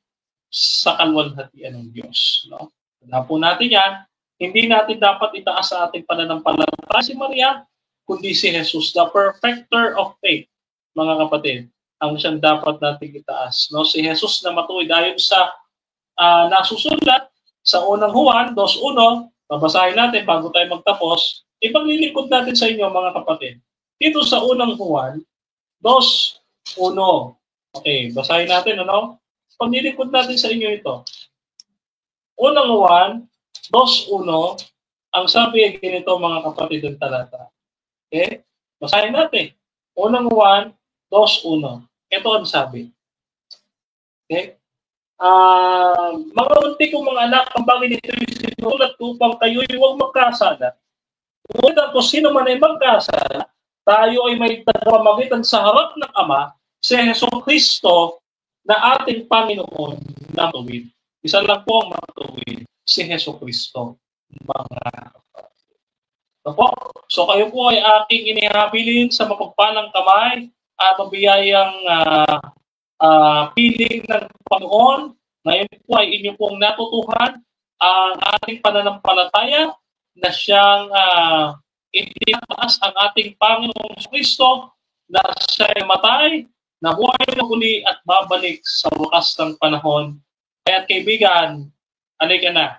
Speaker 3: sa kaluwalhatian ng Diyos. No? Tandaan po natin yan, hindi natin dapat itaas sa ating pananampalataya si Maria, kundi si Jesus, the perfecter of faith, mga kapatid, ang siyang dapat natin itaas. No? Si Jesus na matuwid ayon sa nasusulat sa unang Juan 2:1, babasahin natin bago tayo magtapos, ipaglilingkod natin sa inyo, mga kapatid. Dito sa unang Juan 2:1. Okay, basahin natin, ano? Paglilingkod natin sa inyo ito. Unang Juan 2:1, ang sabi ay ganito, mga kapatid, ng talata. Okay? Basahin natin. Unang Juan 2:1. Ito ang sabi. Okay? Mga unti kong mga anak, ang bagay nito yung sinulat upang kayo'y huwag magkasala. Ngunit kung sino man ay magkasala, tayo ay may tagapamagitan sa harap ng Ama, si Jesucristo na ating Panginoon na matuwid. Isa lang po ang matuwid, si Jesucristo. So kayo po ay aking inihabilin sa mapagpalang kamay at mabiyayang piling ng Panginoon. Ngayon po ay inyo pong natutuhan ang ating pananampalataya na siyang itinaas ang ating Panginoong Kristo na siya'y matay, nabuhay na uli at babalik sa wakas ng panahon. Kaya kaibigan, alay ka na,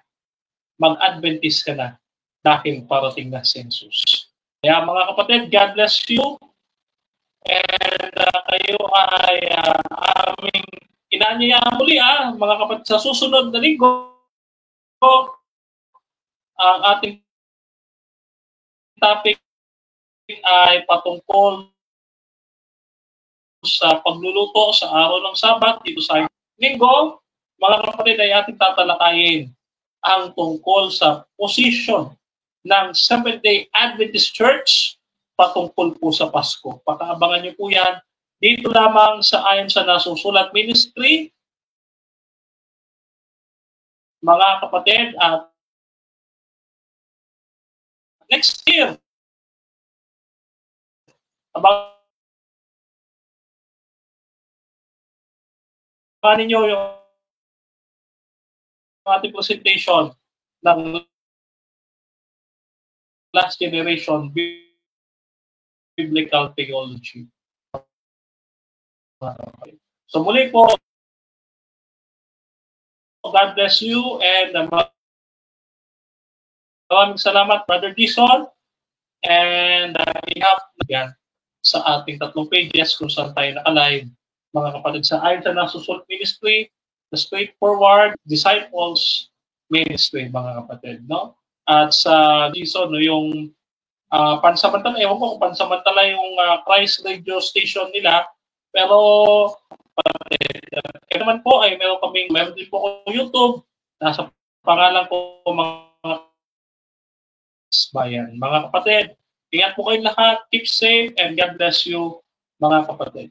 Speaker 3: mag-Adventist ka na dahil parating na si Jesus. Kaya mga kapatid, God bless you. And kayo ay aming inaanyayaan muli, mga kapatid, sa susunod na linggo, ang ating topic ay patungkol sa pagluluto sa araw ng Sabat. Dito sa linggo, mga kapatid, ay ating tatalakayin ang tungkol sa position ng Seventh-day Adventist Church patungkol po sa Pasko. Pakaabangan niyo po yan dito lamang sa Ayon sa Nasusulat Ministry. Mga kapatid, at next year, abangan ninyo yung ating presentation ng Last Generation Biblical Theology. So muli po, God bless you, and maraming salamat, Brother Dison, and yan sa ating 3 pages kung saan tayo naka-live, mga kapatid, sa Ayon sa Nasusulat Ministry, the Straightforward Disciples Ministry, mga kapatid, no? At sa Dison, no, yung pansamantala, ewan ko kung pansamantala yung Christ Radio Station nila, pero naman po ay meron din po ko YouTube, nasa pangalan ko mga bayan. Mga kapatid, ingat po kayong lahat, keep safe, and God bless you, mga kapatid.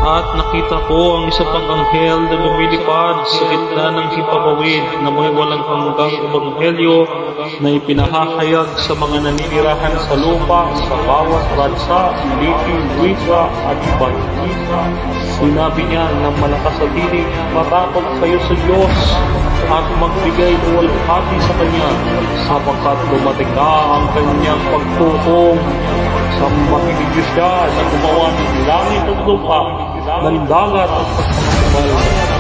Speaker 8: At nakita ko ang isa pang anghel na lumilipad sa gitna ng himpapawid na may walang hanggang ebanghelyo na ipinahahayag sa mga naninirahan sa lupa, sa bawat bansa, lipi, wika at iba't iba. Sinabi niya ng malakas sa tinig, matakot kayo sa Diyos at magbigay luwalhati sa Kanya, sapagkat dumating na ang Kanyang pagtukom. Sambahin niyo siya na gumawa ng langit at lupa, ng dagat at pagkakabal.